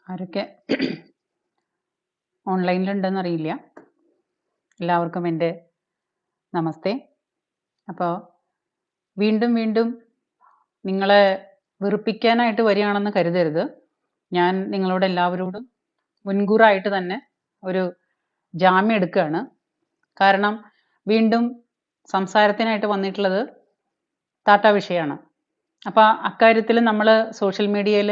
ആരൊക്കെ ഓൺലൈനിലുണ്ടെന്ന് അറിയില്ല. എല്ലാവർക്കും എൻ്റെ നമസ്തേ. അപ്പോൾ വീണ്ടും വീണ്ടും നിങ്ങളെ വെറുപ്പിക്കാനായിട്ട് വരികയാണെന്ന് കരുതരുത്. ഞാൻ നിങ്ങളോട് എല്ലാവരോടും മുൻകൂറായിട്ട് തന്നെ ഒരു ജാമ്യം എടുക്കുകയാണ്. കാരണം വീണ്ടും സംസാരത്തിനായിട്ട് വന്നിട്ടുള്ളത് ടാറ്റ വിഷയമാണ്. അപ്പോൾ അക്കാര്യത്തിൽ നമ്മൾ സോഷ്യൽ മീഡിയയിൽ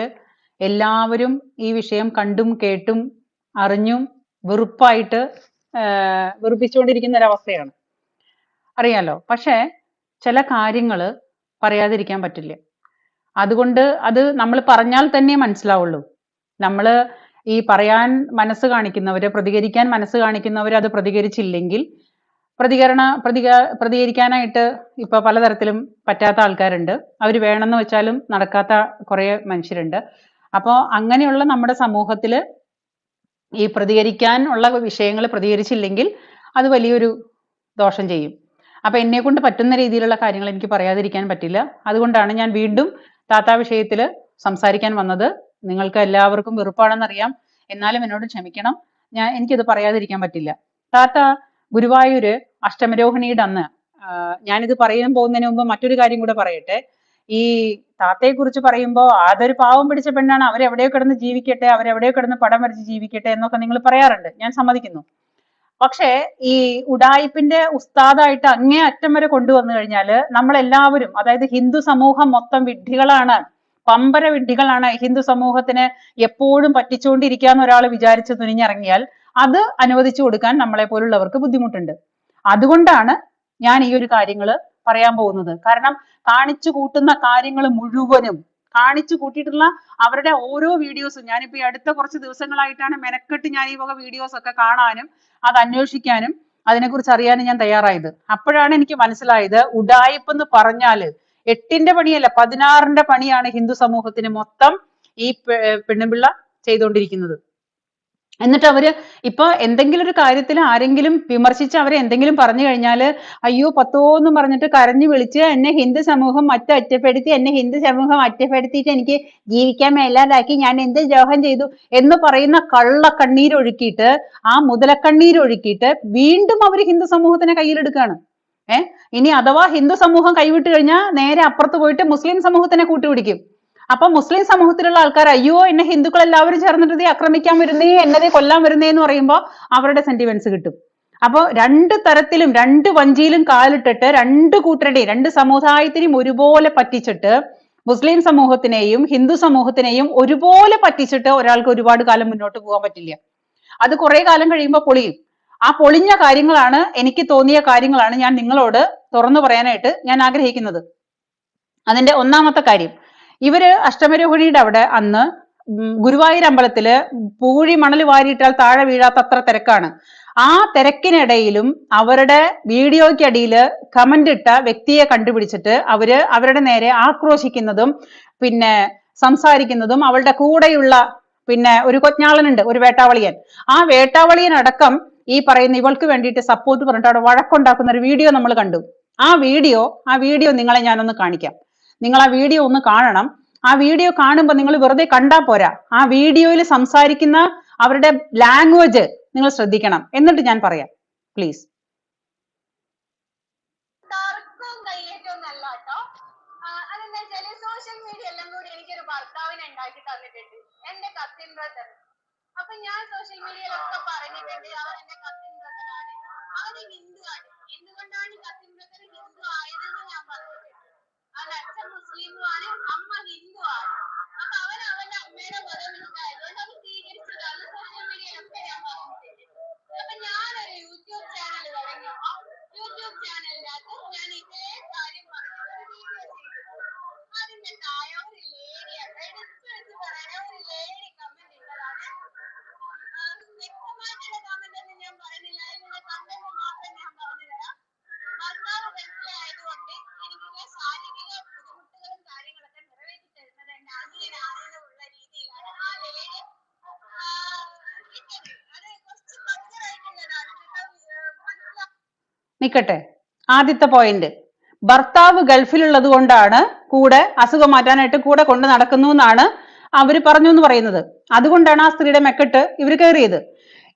എല്ലാവരും ഈ വിഷയം കണ്ടും കേട്ടും അറിഞ്ഞും വെറുപ്പായിട്ട് വെറുപ്പിച്ചുകൊണ്ടിരിക്കുന്ന ഒരവസ്ഥയാണ്, അറിയാലോ. പക്ഷേ ചില കാര്യങ്ങൾ പറയാതിരിക്കാൻ പറ്റില്ല. അതുകൊണ്ട് അത് നമ്മൾ പറഞ്ഞാൽ തന്നെ മനസ്സിലാവുള്ളൂ. നമ്മൾ ഈ പറയാൻ മനസ്സ് കാണിക്കുന്നവർ, പ്രതികരിക്കാൻ മനസ്സ് കാണിക്കുന്നവർ അത് പ്രതികരിച്ചില്ലെങ്കിൽ പ്രതികരിക്കാനായിട്ട് ഇപ്പൊ പലതരത്തിലും പറ്റാത്ത ആൾക്കാരുണ്ട്. അവർ വേണമെന്ന് വെച്ചാലും നടക്കാത്ത കുറെ മനുഷ്യരുണ്ട്. അപ്പോൾ അങ്ങനെയുള്ള നമ്മുടെ സമൂഹത്തിൽ ഈ പ്രതികരിക്കാൻ ഉള്ള വിഷയങ്ങൾ പ്രതികരിച്ചില്ലെങ്കിൽ അത് വലിയൊരു ദോഷം ചെയ്യും. അപ്പൊ എന്നെ കൊണ്ട് പറ്റുന്ന രീതിയിലുള്ള കാര്യങ്ങൾ എനിക്ക് പറയാതിരിക്കാൻ പറ്റില്ല. അതുകൊണ്ടാണ് ഞാൻ വീണ്ടും ടാറ്റ വിഷയത്തിൽ സംസാരിക്കാൻ വന്നത്. നിങ്ങൾക്ക് എല്ലാവർക്കും വെറുപ്പാണെന്നറിയാം, എന്നാലും എന്നോട് ക്ഷമിക്കണം. എനിക്കിത് പറയാതിരിക്കാൻ പറ്റില്ല. ടാറ്റ ഗുരുവായൂര് അഷ്ടമരോഹിണിയുടെ അന്ന്, ഞാനിത് പറയാൻ പോകുന്നതിന് മുമ്പ് മറ്റൊരു കാര്യം കൂടെ പറയട്ടെ. ഈ താത്തയെ കുറിച്ച് പറയുമ്പോൾ അതൊരു പാവം പിടിച്ച പെണ്ണാണ്, അവരെവിടെയോ കിടന്ന് ജീവിക്കട്ടെ, അവരെവിടെയോ കിടന്ന് പടം വരച്ച് ജീവിക്കട്ടെ എന്നൊക്കെ നിങ്ങൾ പറയാറുണ്ട്, ഞാൻ സമ്മതിക്കുന്നു. പക്ഷേ ഈ ഉഡായിപ്പിന്റെ ഉസ്താദായിട്ട് അങ്ങേ അറ്റം വരെ കൊണ്ടുവന്നു കഴിഞ്ഞാൽ നമ്മളെല്ലാവരും, അതായത് ഹിന്ദു സമൂഹം മൊത്തം വിഡ്ഢികളാണ്, പമ്പര വിഡ്ഢികളാണ്, ഹിന്ദു സമൂഹത്തിന് എപ്പോഴും പറ്റിച്ചുകൊണ്ടിരിക്കാന്ന് ഒരാൾ വിചാരിച്ച് തുനിഞ്ഞിറങ്ങിയാൽ അത് അനുവദിച്ചു കൊടുക്കാൻ നമ്മളെ പോലുള്ളവർക്ക് ബുദ്ധിമുട്ടുണ്ട്. അതുകൊണ്ടാണ് ഞാൻ ഈ ഒരു കാര്യങ്ങൾ പറയാൻ പോകുന്നത്. കാരണം കാണിച്ചു കൂട്ടുന്ന കാര്യങ്ങൾ മുഴുവനും, കാണിച്ചു കൂട്ടിയിട്ടുള്ള അവരുടെ ഓരോ വീഡിയോസും, ഞാനിപ്പോ ഈ അടുത്ത കുറച്ച് ദിവസങ്ങളായിട്ടാണ് മെനക്കെട്ട് ഞാൻ ഈ വക വീഡിയോസ് ഒക്കെ കാണാനും അത് അന്വേഷിക്കാനും അതിനെക്കുറിച്ച് അറിയാനും ഞാൻ തയ്യാറായത്. അപ്പോഴാണ് എനിക്ക് മനസ്സിലായത്, ഉഡായിപ്പ് എന്ന് പറഞ്ഞാല് 8ന്റെ പണിയല്ല 16ന്റെ പണിയാണ് ഹിന്ദു സമൂഹത്തിന് മൊത്തം ഈ പെണ്ണുപിള്ള ചെയ്തുകൊണ്ടിരിക്കുന്നത്. എന്നിട്ട് അവര് ഇപ്പൊ എന്തെങ്കിലും ഒരു കാര്യത്തിൽ ആരെങ്കിലും വിമർശിച്ച് അവരെ എന്തെങ്കിലും പറഞ്ഞു കഴിഞ്ഞാൽ അയ്യോ പത്തോന്നും പറഞ്ഞിട്ട് കരഞ്ഞു വിളിച്ച് എന്നെ ഹിന്ദു സമൂഹം ഒറ്റപ്പെടുത്തി, എന്നെ ഹിന്ദു സമൂഹം ഒറ്റപ്പെടുത്തിയിട്ട് എനിക്ക് ജീവിക്കാൻ മേലാതാക്കി, ഞാൻ എന്ത് ദ്രോഹം ചെയ്തു എന്ന് പറയുന്ന കള്ളക്കണ്ണീരൊഴുക്കിയിട്ട്, ആ മുതലക്കണ്ണീരൊഴുക്കിയിട്ട് വീണ്ടും അവർ ഹിന്ദു സമൂഹത്തിനെ കയ്യിലെടുക്കുകയാണ്. ഇനി അഥവാ ഹിന്ദു സമൂഹം കൈവിട്ട് കഴിഞ്ഞാൽ നേരെ അപ്പുറത്ത് പോയിട്ട് മുസ്ലിം സമൂഹത്തിനെ കൂട്ടുപിടിക്കും. അപ്പൊ മുസ്ലിം സമൂഹത്തിലുള്ള ആൾക്കാർ അയ്യോ എന്നെ ഹിന്ദുക്കൾ എല്ലാവരും ചേർന്നിട്ട് ആക്രമിക്കാൻ വരുന്നേ, എന്നെ കൊല്ലാൻ വരുന്നേ എന്ന് പറയുമ്പോൾ അവരുടെ സെന്റിമെന്റ്സ് കിട്ടും. അപ്പൊ രണ്ട് തരത്തിലും രണ്ട് വഞ്ചിയിലും കാലിട്ടിട്ട് രണ്ട് കൂട്ടരുടെയും രണ്ട് സമുദായത്തിനെയും ഒരുപോലെ പറ്റിച്ചിട്ട്, മുസ്ലിം സമൂഹത്തിനെയും ഹിന്ദു സമൂഹത്തിനെയും ഒരുപോലെ പറ്റിച്ചിട്ട് ഒരാൾക്ക് ഒരുപാട് കാലം മുന്നോട്ട് പോകാൻ പറ്റില്ല. അത് കുറെ കാലം കഴിയുമ്പോൾ പൊളിയും. ആ പൊളിഞ്ഞ കാര്യങ്ങളാണ്, എനിക്ക് തോന്നിയ കാര്യങ്ങളാണ് ഞാൻ നിങ്ങളോട് തുറന്നു പറയാനായിട്ട് ഞാൻ ആഗ്രഹിക്കുന്നത്. അതിന്റെ ഒന്നാമത്തെ കാര്യം, ഇവര് അഷ്ടമരോഹിണിയുടെ അവിടെ അന്ന് ഗുരുവായൂർ അമ്പലത്തില് പൂഴി മണൽ വാരിയിട്ടാൽ താഴെ വീഴാത്തത്ര തിരക്കാണ്. ആ തിരക്കിനിടയിലും അവരുടെ വീഡിയോയ്ക്കടിയില് കമന്റ് ഇട്ട വ്യക്തിയെ കണ്ടുപിടിച്ചിട്ട് അവരുടെ നേരെ ആക്രോശിക്കുന്നതും പിന്നെ സംസാരിക്കുന്നതും, അവളുടെ കൂടെയുള്ള പിന്നെ ഒരു കൊഞ്ഞാളനുണ്ട്, ഒരു വേട്ടാവളിയൻ, ആ വേട്ടാവളിയൻ അടക്കം ഈ പറയുന്ന ഇവൾക്ക് വേണ്ടിയിട്ട് സപ്പോർട്ട് പറഞ്ഞിട്ട് അവിടെ വഴക്കുണ്ടാക്കുന്ന ഒരു വീഡിയോ നമ്മൾ കണ്ടു. ആ വീഡിയോ നിങ്ങളെ ഞാനൊന്ന് കാണിക്കാം. നിങ്ങൾ ആ വീഡിയോ ഒന്ന് കാണണം. ആ വീഡിയോ കാണുമ്പോൾ നിങ്ങൾ വെറുതെ കണ്ടാ പോരാ, ആ വീഡിയോയിൽ സംസാരിക്കുന്ന അവരുടെ ലാംഗ്വേജ് നിങ്ങൾ ശ്രദ്ധിക്കണം. എന്നിട്ട് ഞാൻ പറയാം, പ്ലീസ്. സോഷ്യൽ മീഡിയ എല്ലാം കൂടി എനിക്കൊരു ഭർത്താവിനെ ഉണ്ടാക്കി തന്നിട്ടുണ്ട്, എന്റെ കസിൻ ബ്രദർ. അപ്പൊ ഞാൻ സോഷ്യൽ മീഡിയയിലൊക്കെ പറഞ്ഞിട്ടുണ്ട് അവൻ എന്റെ കസിൻ ബ്രദറാണ്, അവന് ഹിന്ദു ആണ്. എന്തുകൊണ്ടാണ് കസിൻ ബ്രദർ ഹിന്ദു ആയതെന്ന് ഞാൻ പറഞ്ഞിട്ടുണ്ട്. അവൻ അച്ഛൻ മുസ്ലിമുമാണ്, അമ്മ ഹിന്ദു ആണ്. അപ്പൊ അവൻ അവന്റെ അമ്മയുടെ മതം ഇഷ്ടമായതുകൊണ്ട് അവൻ സ്വീകരിച്ചതാണ് സോഷ്യൽ മീഡിയയിലൊക്കെ ഞാൻ പറഞ്ഞിട്ടുണ്ട്. അപ്പൊ ഞാനൊരു യൂട്യൂബ് ചാനൽ തുടങ്ങിയപ്പോ യൂട്യൂബ് ചാനലിന്റെ അകത്ത് ഞാൻ ഇതേ കാര്യം പറഞ്ഞിട്ട് ഒരു വീഡിയോ ചെയ്തു. അതിന്റെ താഴെ ഒരു ലേഡിയാണ്, എടുത്തു വെച്ച് പറയാൻ ഒരു ലേഡി കമന്റ് ഇട്ടതാണ്. വ്യക്തമായിട്ടുള്ള കമന്റ് ഒന്നും ഞാൻ പറയുന്നില്ല, അതിനുള്ള കണ്ടന്റ് മാത്രം ഞാൻ പറഞ്ഞു തരാം. ഭർത്താവ് ഗൾഫിലായതുകൊണ്ട് എനിക്കുള്ള ശാരീരിക ബുദ്ധിമുട്ടുകളും കാര്യങ്ങളൊക്കെ നിറവേറ്റി തരുന്നത് എന്റെ അനിയനാണെന്നുള്ള രീതിയിലാണ് ആ ലേഡി ഇട്ടത്. അത് കുറച്ച് ഭദ്രമായിട്ടുള്ളതാണ്, നിക്കട്ടെ. ആദ്യത്തെ പോയിന്റ്, ഭർത്താവ് ഗൾഫിലുള്ളത് കൊണ്ടാണ് കൂടെ അസുഖം മാറ്റാനായിട്ട് കൂടെ കൊണ്ട് നടക്കുന്നു എന്നാണ് അവര് പറഞ്ഞു എന്ന് പറയുന്നത്. അതുകൊണ്ടാണ് ആ സ്ത്രീയുടെ മെക്കെട്ട് ഇവർ കയറിയത്.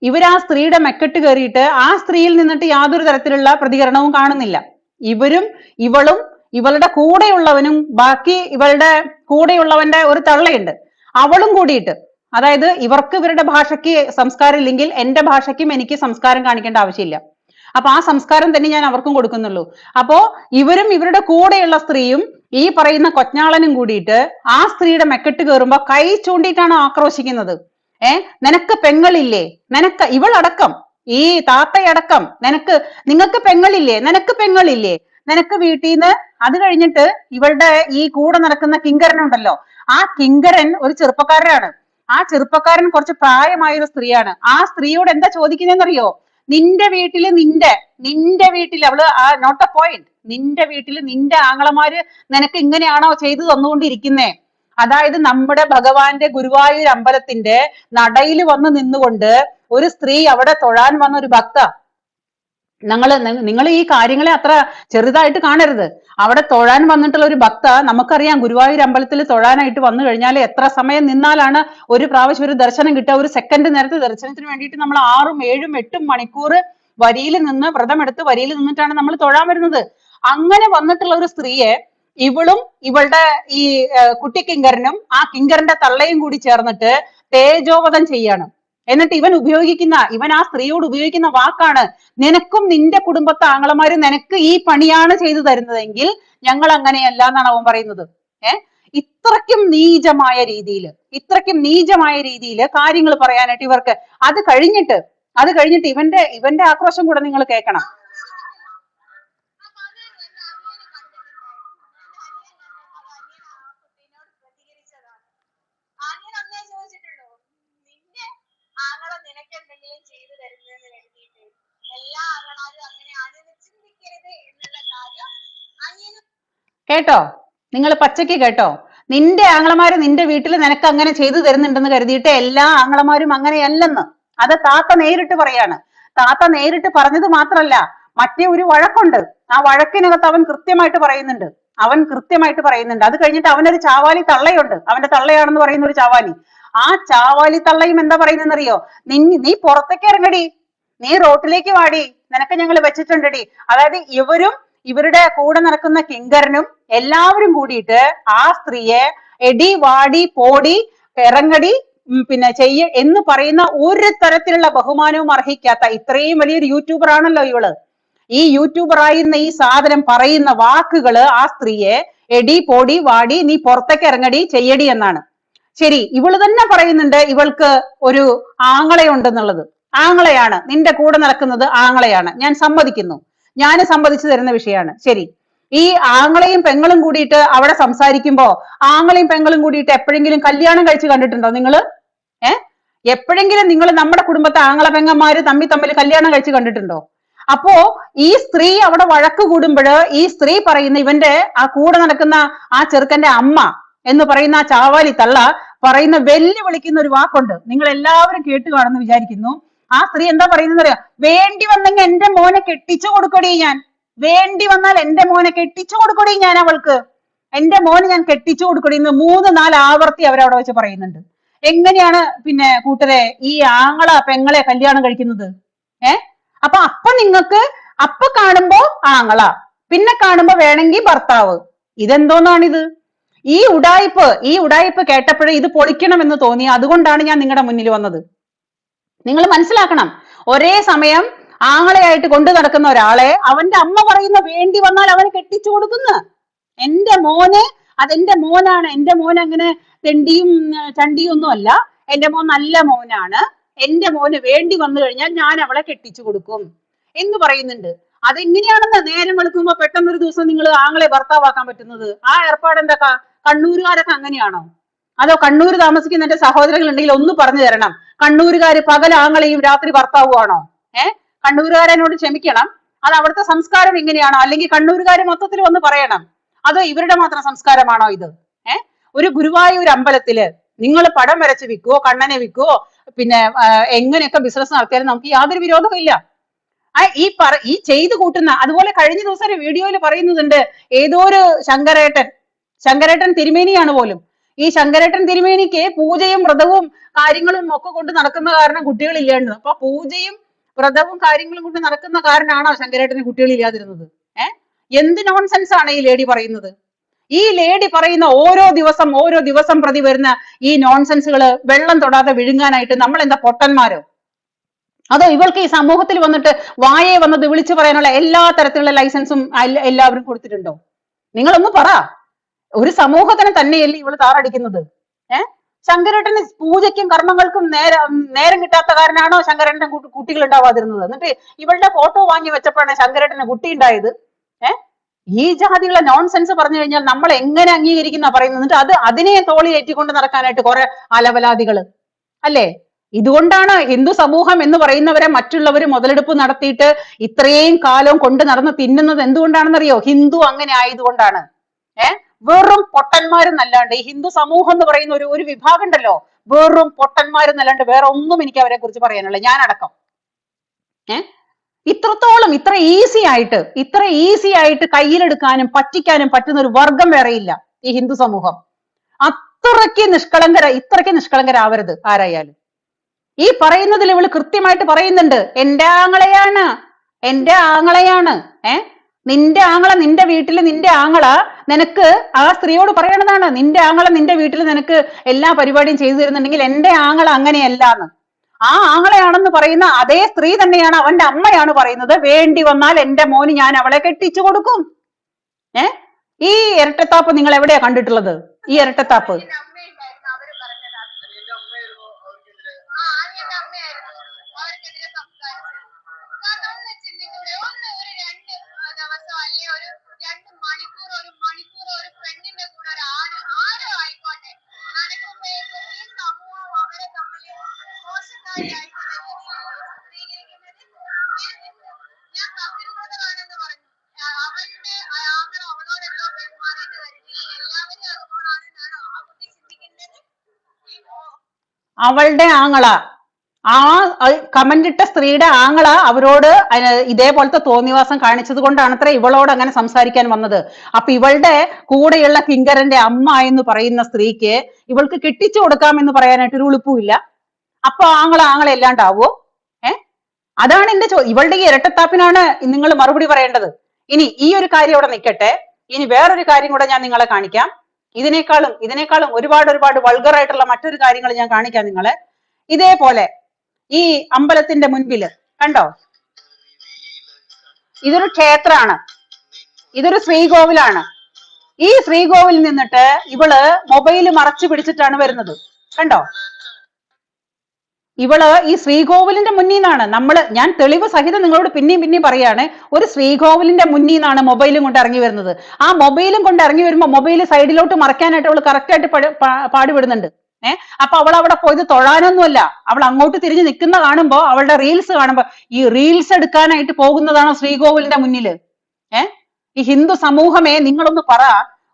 ഇവർ ആ സ്ത്രീയുടെ മെക്കെട്ട് കയറിയിട്ട് ആ സ്ത്രീയിൽ നിന്നിട്ട് യാതൊരു തരത്തിലുള്ള പ്രതികരണവും കാണുന്നില്ല. ഇവരും ഇവളും ഇവളുടെ കൂടെയുള്ളവനും ബാക്കി ഇവളുടെ കൂടെയുള്ളവന്റെ ഒരു തള്ളയുണ്ട്, അവളും കൂടിയിട്ട്, അതായത് ഇവർക്ക് ഇവരുടെ ഭാഷയ്ക്ക് സംസ്കാരം ഇല്ലെങ്കിൽ എന്റെ ഭാഷയ്ക്കും എനിക്ക് സംസ്കാരം കാണിക്കേണ്ട ആവശ്യമില്ല. അപ്പൊ ആ സംസ്കാരം തന്നെ ഞാൻ അവർക്കും കൊടുക്കുന്നുള്ളൂ. അപ്പോ ഇവരും ഇവരുടെ കൂടെയുള്ള സ്ത്രീയും ഈ പറയുന്ന കൊഞ്ഞാളനും കൂടിയിട്ട് ആ സ്ത്രീയുടെ മെക്കെട്ട് കയറുമ്പോ കൈ ചൂണ്ടിയിട്ടാണ് ആക്രോശിക്കുന്നത്. നിനക്ക് പെങ്ങളില്ലേ, നിനക്ക് ഇവളടക്കം ഈ താത്തയടക്കം നിങ്ങൾക്ക് പെങ്ങളില്ലേ, നിനക്ക് പെങ്ങളില്ലേ, നിനക്ക് വീട്ടിൽ നിന്ന്. അത് കഴിഞ്ഞിട്ട് ഇവളുടെ ഈ കൂടെ നടക്കുന്ന കിങ്കരനുണ്ടല്ലോ, ആ കിങ്കരൻ ഒരു ചെറുപ്പക്കാരനാണ്. ആ ചെറുപ്പക്കാരൻ കുറച്ച് പ്രായമായ ഒരു സ്ത്രീയാണ്. ആ സ്ത്രീയോട് എന്താ ചോദിക്കുന്നതെന്നറിയോ? നിന്റെ വീട്ടില് നിന്റെ വീട്ടിൽ അവള് നോട്ട് എ പോയിന്റ്, നിന്റെ വീട്ടില് നിന്റെ ആങ്ങളമാര് നിനക്ക് ഇങ്ങനെയാണോ ചെയ്തു തന്നുകൊണ്ടിരിക്കുന്നേ? അതായത് നമ്മുടെ ഭഗവാന്റെ ഗുരുവായൂർ അമ്പലത്തിന്റെ നടയിൽ വന്ന് നിന്നുകൊണ്ട് ഒരു സ്ത്രീ അവിടെ തൊഴാൻ വന്ന ഒരു ഭക്ത, നിങ്ങൾ ഈ കാര്യങ്ങളെ അത്ര ചെറുതായിട്ട് കാണരുത്. അവിടെ തൊഴാൻ വന്നിട്ടുള്ള ഒരു ഭക്ത, നമുക്കറിയാം ഗുരുവായൂർ അമ്പലത്തിൽ തൊഴാനായിട്ട് വന്നു കഴിഞ്ഞാൽ എത്ര സമയം നിന്നാലാണ് ഒരു പ്രാവശ്യം ഒരു ദർശനം കിട്ടുക. ഒരു സെക്കൻഡ് നേരത്തെ ദർശനത്തിന് വേണ്ടിയിട്ട് നമ്മൾ 6, 7, 8 മണിക്കൂർ വരിയിൽ നിന്ന് വ്രതമെടുത്ത് വരിയിൽ നിന്നിട്ടാണ് നമ്മൾ തൊഴാൻ വരുന്നത്. അങ്ങനെ വന്നിട്ടുള്ള ഒരു സ്ത്രീയെ ഇവളും ഇവളുടെ ഈ കുട്ടി കിങ്കരനും ആ കിങ്കരന്റെ തള്ളയും കൂടി ചേർന്നിട്ട് തേജോവധം ചെയ്യാണ്. എന്നിട്ട് ഇവൻ ആ സ്ത്രീയോട് ഉപയോഗിക്കുന്ന വാക്കാണ്, നിനക്കും നിന്റെ കുടുംബത്തെ ആങ്ങളമാര് നിനക്ക് ഈ പണിയാണ് ചെയ്തു തരുന്നതെങ്കിൽ ഞങ്ങൾ അങ്ങനെയല്ല എന്നാണ് അവൻ പറയുന്നത്. ഇത്രയ്ക്കും നീചമായ രീതിയിൽ കാര്യങ്ങൾ പറയാനായിട്ട് ഇവർക്ക്. അത് കഴിഞ്ഞിട്ട് ഇവന്റെ ആക്രോശം കൂടെ നിങ്ങൾ കേൾക്കണം. കേട്ടോ, നിങ്ങൾ പച്ചയ്ക്ക് കേട്ടോ. നിന്റെ ആങ്ങളമാര് നിന്റെ വീട്ടിൽ നിനക്ക് അങ്ങനെ ചെയ്തു തരുന്നുണ്ടെന്ന് കരുതിയിട്ട് എല്ലാ ആങ്ങളമാരും അങ്ങനെയല്ലെന്ന്. അത് താത്ത നേരിട്ട് പറയാണ്. താത്ത നേരിട്ട് പറഞ്ഞത് മാത്രല്ല, മറ്റേ ഒരു വഴക്കുണ്ട്. ആ വഴക്കിനകത്ത് അവൻ കൃത്യമായിട്ട് പറയുന്നുണ്ട്. അത് കഴിഞ്ഞിട്ട് അവനൊരു ചാവാലി തള്ളയുണ്ട്, അവന്റെ തള്ളയാണെന്ന് പറയുന്ന ഒരു ചാവാലി. ആ ചാവാലി തള്ളയും എന്താ പറയുന്നറിയോ? നീ പുറത്തേക്ക് ഇറങ്ങടി, നീ റോട്ടിലേക്ക് വാടി, നിനക്ക് ഞങ്ങൾ വെച്ചിട്ടുണ്ടടി. അതായത് ഇവരുടെ കൂടെ നടക്കുന്ന കിങ്കരനും എല്ലാവരും കൂടിയിട്ട് ആ സ്ത്രീയെ എടി വാടി പോടി ഇറങ്ങടി പിന്നെ എന്ന് പറയുന്ന ഒരു തരത്തിലുള്ള ബഹുമാനവും അർഹിക്കാത്ത, ഇത്രയും വലിയൊരു യൂട്യൂബർ ആണല്ലോ ഇവള്. ഈ യൂട്യൂബർ ആയിരുന്ന ഈ സാധനം പറയുന്ന വാക്കുകള് ആ സ്ത്രീയെ എടി പോടി വാടി നീ പുറത്തേക്ക് ഇറങ്ങടി ചെയ്യടി എന്നാണ്. ശരി, ഇവള് തന്നെ പറയുന്നുണ്ട് ഇവൾക്ക് ഒരു ആങ്ങളയുണ്ടെന്നുള്ളത്. ആങ്ങളയാണ് നിന്റെ കൂടെ നടക്കുന്നത്, ആങ്ങളയാണ്, ഞാൻ സമ്മതിക്കുന്നു, ഞാൻ സമ്മതിച്ചു തരുന്ന വിഷയമാണ്. ശരി, ഈ ആങ്ങളെയും പെങ്ങളും കൂടിയിട്ട് അവിടെ സംസാരിക്കുമ്പോ ആങ്ങളെയും പെങ്ങളും കൂടിയിട്ട് എപ്പോഴെങ്കിലും കല്യാണം കഴിച്ച് കണ്ടിട്ടുണ്ടോ നിങ്ങള്? എപ്പോഴെങ്കിലും നിങ്ങൾ നമ്മുടെ കുടുംബത്തെ ആങ്ങള പെങ്ങന്മാര് തമ്മിൽ കല്യാണം കഴിച്ച് കണ്ടിട്ടുണ്ടോ? അപ്പോ ഈ സ്ത്രീ അവിടെ വഴക്ക് കൂടുമ്പോഴ് ഈ സ്ത്രീ പറയുന്ന ഇവന്റെ ആ കൂടെ നടക്കുന്ന ആ ചെറുക്കന്റെ അമ്മ എന്ന് പറയുന്ന ആ ചാവാലി തള്ള പറയുന്ന വെല്ലുവിളിക്കുന്ന ഒരു വാക്കുണ്ട്, നിങ്ങൾ എല്ലാവരും കേട്ട് കാണുമെന്ന് വിചാരിക്കുന്നു. ആ സ്ത്രീ എന്താ പറയുന്നത് അറിയാം? വേണ്ടി വന്നെങ്കിൽ എന്റെ മോനെ കെട്ടിച്ചു കൊടുക്കടി, ഞാൻ വേണ്ടി വന്നാൽ എന്റെ മോനെ കെട്ടിച്ചു കൊടുക്കടി, ഞാൻ അവൾക്ക് എന്റെ മോനെ ഞാൻ കെട്ടിച്ചു കൊടുക്കടി എന്ന് 3-4 ആവർത്തി അവരവിടെ വെച്ച് പറയുന്നുണ്ട്. എങ്ങനെയാണ് പിന്നെ കൂട്ടരെ ഈ ആങ്ങള പെങ്ങളെ കല്യാണം കഴിക്കുന്നത്? അപ്പൊ നിങ്ങൾക്ക് അപ്പൊ കാണുമ്പോ ആങ്ങള, പിന്നെ കാണുമ്പോ വേണമെങ്കിൽ ഭർത്താവ്. ഇതെന്തോന്നാണിത്? ഈ ഉടായിപ്പ് കേട്ടപ്പോഴേ ഇത് പൊളിക്കണം എന്ന് തോന്നി. അതുകൊണ്ടാണ് ഞാൻ നിങ്ങളുടെ മുന്നിൽ വന്നത്. നിങ്ങൾ മനസ്സിലാക്കണം, ഒരേ സമയം ആങ്ങളെയായിട്ട് കൊണ്ടു നടക്കുന്ന ഒരാളെ അവന്റെ അമ്മ പറയുന്ന വേണ്ടി വന്നാൽ അവന് കെട്ടിച്ചു കൊടുക്കുന്നു. എന്റെ മോനെ, അതെന്റെ മോനാണ്, എന്റെ മോൻ അങ്ങനെ തെണ്ടിയും ചണ്ടിയും ഒന്നും അല്ല, എന്റെ മോൻ നല്ല മോനാണ്, എന്റെ മോന് വേണ്ടി വന്നു കഴിഞ്ഞാൽ ഞാൻ അവളെ കെട്ടിച്ചു കൊടുക്കും എന്ന് പറയുന്നുണ്ട്. അതെങ്ങനെയാണെന്ന് നേരം വെളുക്കുമ്പോ പെട്ടെന്നൊരു ദിവസം നിങ്ങൾ ആങ്ങളെ ഭർത്താവാക്കാൻ പറ്റുന്നത്? ആ ഏർപ്പാട് എന്താ? കണ്ണൂരുകാരൊക്കെ അങ്ങനെയാണോ? അതോ കണ്ണൂർ താമസിക്കുന്ന എന്റെ സഹോദരങ്ങൾ ഉണ്ടെങ്കിൽ ഒന്ന് പറഞ്ഞു തരണം. കണ്ണൂരുകാര് പകൽ ആങ്ങളെയും രാത്രി ഭർത്താവുമാണോ? കണ്ണൂരുകാരനോട് ക്ഷമിക്കണം, അത് അവിടുത്തെ സംസ്കാരം എങ്ങനെയാണോ? അല്ലെങ്കിൽ കണ്ണൂരുകാര് മൊത്തത്തിൽ ഒന്ന് പറയണം, അതോ ഇവരുടെ മാത്രം സംസ്കാരമാണോ ഇത്? ഒരു ഗുരുവായൂർ അമ്പലത്തില് നിങ്ങൾ പടം വരച്ച് വിൽക്കുവോ, കണ്ണനെ വിൽക്കുവോ, പിന്നെ എങ്ങനെയൊക്കെ ബിസിനസ് നടത്തിയാലും നമുക്ക് യാതൊരു വിരോധവും ഇല്ല. ഈ ചെയ്തു കൂട്ടുന്ന, അതുപോലെ കഴിഞ്ഞ ദിവസം ഒരു വീഡിയോയിൽ പറയുന്നുണ്ട്, ഏതോ ഒരു ശങ്കരേട്ടൻ തിരുമേനിയാണ് പോലും, ഈ ശങ്കരേട്ടൻ തിരുമേനിക്ക് പൂജയും വ്രതവും കാര്യങ്ങളും ഒക്കെ കൊണ്ട് നടക്കുന്ന കാരണം കുട്ടികളില്ലാണ്ട്. അപ്പൊ പൂജയും വ്രതവും കാര്യങ്ങളും കൊണ്ട് നടക്കുന്ന കാരണമാണോ ശങ്കരേട്ടന് കുട്ടികളില്ലാതിരുന്നത്? എന്ത് നോൺസെൻസ് ആണ് ഈ ലേഡി പറയുന്നത്? ഈ ലേഡി പറയുന്ന ഓരോ ദിവസം പ്രതി വരുന്ന ഈ നോൺസെൻസുകള് വെള്ളം തൊടാതെ വിഴുങ്ങാനായിട്ട് നമ്മൾ എന്താ പൊട്ടന്മാരോ? അതോ ഇവൾക്ക് ഈ സമൂഹത്തിൽ വന്നിട്ട് വായെ വന്നത് വിളിച്ചു പറയാനുള്ള എല്ലാ തരത്തിലുള്ള ലൈസൻസും എല്ലാവരും കൊടുത്തിട്ടുണ്ടോ? നിങ്ങളൊന്ന് പറ. ഒരു സമൂഹത്തിന് തന്നെയല്ലേ ഇവള് താറടിക്കുന്നത്? ശങ്കരേട്ടന് പൂജയ്ക്കും കർമ്മങ്ങൾക്കും നേരം കിട്ടാത്ത കാരനാണോ ശങ്കരേട്ടന് കുട്ടികൾ ഉണ്ടാവാതിരുന്നത്? എന്നിട്ട് ഇവളുടെ ഫോട്ടോ വാങ്ങി വെച്ചപ്പോഴാണ് ശങ്കരേട്ടന് കുട്ടി ഉണ്ടായത്. ഈ ജാതിയുള്ള നോൺസെൻസ് പറഞ്ഞു കഴിഞ്ഞാൽ നമ്മൾ എങ്ങനെ അംഗീകരിക്കുന്ന പറയുന്നത്? എന്നിട്ട് അതിനെ തോളി ഏറ്റിക്കൊണ്ട് നടക്കാനായിട്ട് കുറെ അലവലാദികള് അല്ലേ? ഇതുകൊണ്ടാണ് ഹിന്ദു സമൂഹം എന്ന് പറയുന്നവരെ മറ്റുള്ളവർ മുതലെടുപ്പ് നടത്തിയിട്ട് ഇത്രയും കാലം കൊണ്ട് നടന്ന് തിന്നുന്നത്. എന്തുകൊണ്ടാണെന്നറിയോ? ഹിന്ദു അങ്ങനെ ആയതുകൊണ്ടാണ്. വെറും പൊട്ടന്മാരെന്നല്ലാണ്ട് ഈ ഹിന്ദു സമൂഹം എന്ന് പറയുന്ന ഒരു വിഭാഗം ഉണ്ടല്ലോ, വെറും പൊട്ടന്മാരെന്നല്ലാണ്ട് വേറെ ഒന്നും എനിക്ക് അവരെ കുറിച്ച് പറയാനുള്ള, ഞാൻ അടക്കം. ഇത്രത്തോളം ഇത്ര ഈസി ആയിട്ട് കയ്യിലെടുക്കാനും പറ്റിക്കാനും പറ്റുന്ന ഒരു വർഗം വേറെയില്ല ഈ ഹിന്ദു സമൂഹം. ഇത്രയ്ക്ക് നിഷ്കളങ്കരാവരുത് ആരായാലും. ഈ പറയുന്നതിൽ ഇവള് കൃത്യമായിട്ട് പറയുന്നുണ്ട്, എന്റെ ആങ്ങളയാണ്. നിന്റെ ആങ്ങള നിന്റെ വീട്ടില്, നിന്റെ ആങ്ങള നിനക്ക് ആ സ്ത്രീയോട് പറയണതാണ്, നിന്റെ ആങ്ങള നിന്റെ വീട്ടിൽ നിനക്ക് എല്ലാ പരിപാടിയും ചെയ്തു തരുന്നുണ്ടെങ്കിൽ എന്റെ ആങ്ങള അങ്ങനെയല്ലാന്ന്. ആ ആങ്ങളയാണെന്ന് പറയുന്ന അതേ സ്ത്രീ തന്നെയാണ് അവന്റെ അമ്മയാണ് പറയുന്നത്, വേണ്ടി വന്നാൽ എന്റെ മോന് ഞാൻ അവളെ കെട്ടിച്ചു കൊടുക്കും. ഈ ഇരട്ടത്താപ്പ് നിങ്ങൾ എവിടെയാ കണ്ടിട്ടുള്ളത്? ഈ ഇരട്ടത്താപ്പ് അവളുടെ ആങ്ങള, ആ കമന്റ് ഇട്ട സ്ത്രീയുടെ ആങ്ങള അവരോട് ഇതേപോലത്തെ തോന്നിവാസം കാണിച്ചത് കൊണ്ടാണ് അത്ര ഇവളോട് അങ്ങനെ സംസാരിക്കാൻ വന്നത്. അപ്പൊ ഇവളുടെ കൂടെയുള്ള കിങ്കരന്റെ അമ്മ എന്ന് പറയുന്ന സ്ത്രീക്ക് ഇവൾക്ക് കെട്ടിച്ചു കൊടുക്കാമെന്ന് പറയാനായിട്ട് ഒരു ഉളുപ്പുമില്ല. അപ്പൊ ആങ്ങള എല്ലാണ്ടാവോ? അതാണ് എന്റെ ഇവളുടെ ഈ ഇരട്ടത്താപ്പിനാണ് നിങ്ങൾ മറുപടി പറയേണ്ടത്. ഇനി ഈ ഒരു കാര്യം അവിടെ നിൽക്കട്ടെ. ഇനി വേറൊരു കാര്യം കൂടെ ഞാൻ നിങ്ങളെ കാണിക്കാം. ഇതിനേക്കാളും ഒരുപാട് വൾഗറായിട്ടുള്ള മറ്റൊരു കാര്യങ്ങൾ ഞാൻ കാണിക്കാം നിങ്ങളെ. ഇതേപോലെ ഈ അമ്പലത്തിന്റെ മുൻപില് കണ്ടോ, ഇതൊരു ക്ഷേത്രാണ്, ഇതൊരു ശ്രീകോവിലാണ്. ഈ ശ്രീകോവിലിൽ നിന്നിട്ട് ഇവള് മൊബൈല് മറച്ചു പിടിച്ചിട്ടാണ് വരുന്നത്. കണ്ടോ, ഇവള് ഈ ശ്രീകോവിലിന്റെ മുന്നിൽ നിന്നാണ് ഞാൻ തെളിവ് സഹിതം നിങ്ങളോട് പിന്നെയും പറയാണ്, ഒരു ശ്രീകോവിലിന്റെ മുന്നിൽ നിന്നാണ് മൊബൈലും കൊണ്ട് ഇറങ്ങി വരുന്നത്. ആ മൊബൈലും കൊണ്ട് ഇറങ്ങി വരുമ്പോ മൊബൈല് സൈഡിലോട്ട് മറക്കാനായിട്ട് അവള് കറക്റ്റ് ആയിട്ട് പാടുപെടുന്നുണ്ട്. അപ്പൊ അവൾ അവിടെ പോയത് തൊഴാനൊന്നുമല്ല, അവൾ അങ്ങോട്ട് തിരിഞ്ഞ് നിൽക്കുന്ന കാണുമ്പോ, അവളുടെ റീൽസ് കാണുമ്പോ, ഈ റീൽസ് എടുക്കാനായിട്ട് പോകുന്നതാണോ ശ്രീകോവിലിന്റെ മുന്നില്? ഈ ഹിന്ദു സമൂഹമേ, നിങ്ങളൊന്ന് പറ,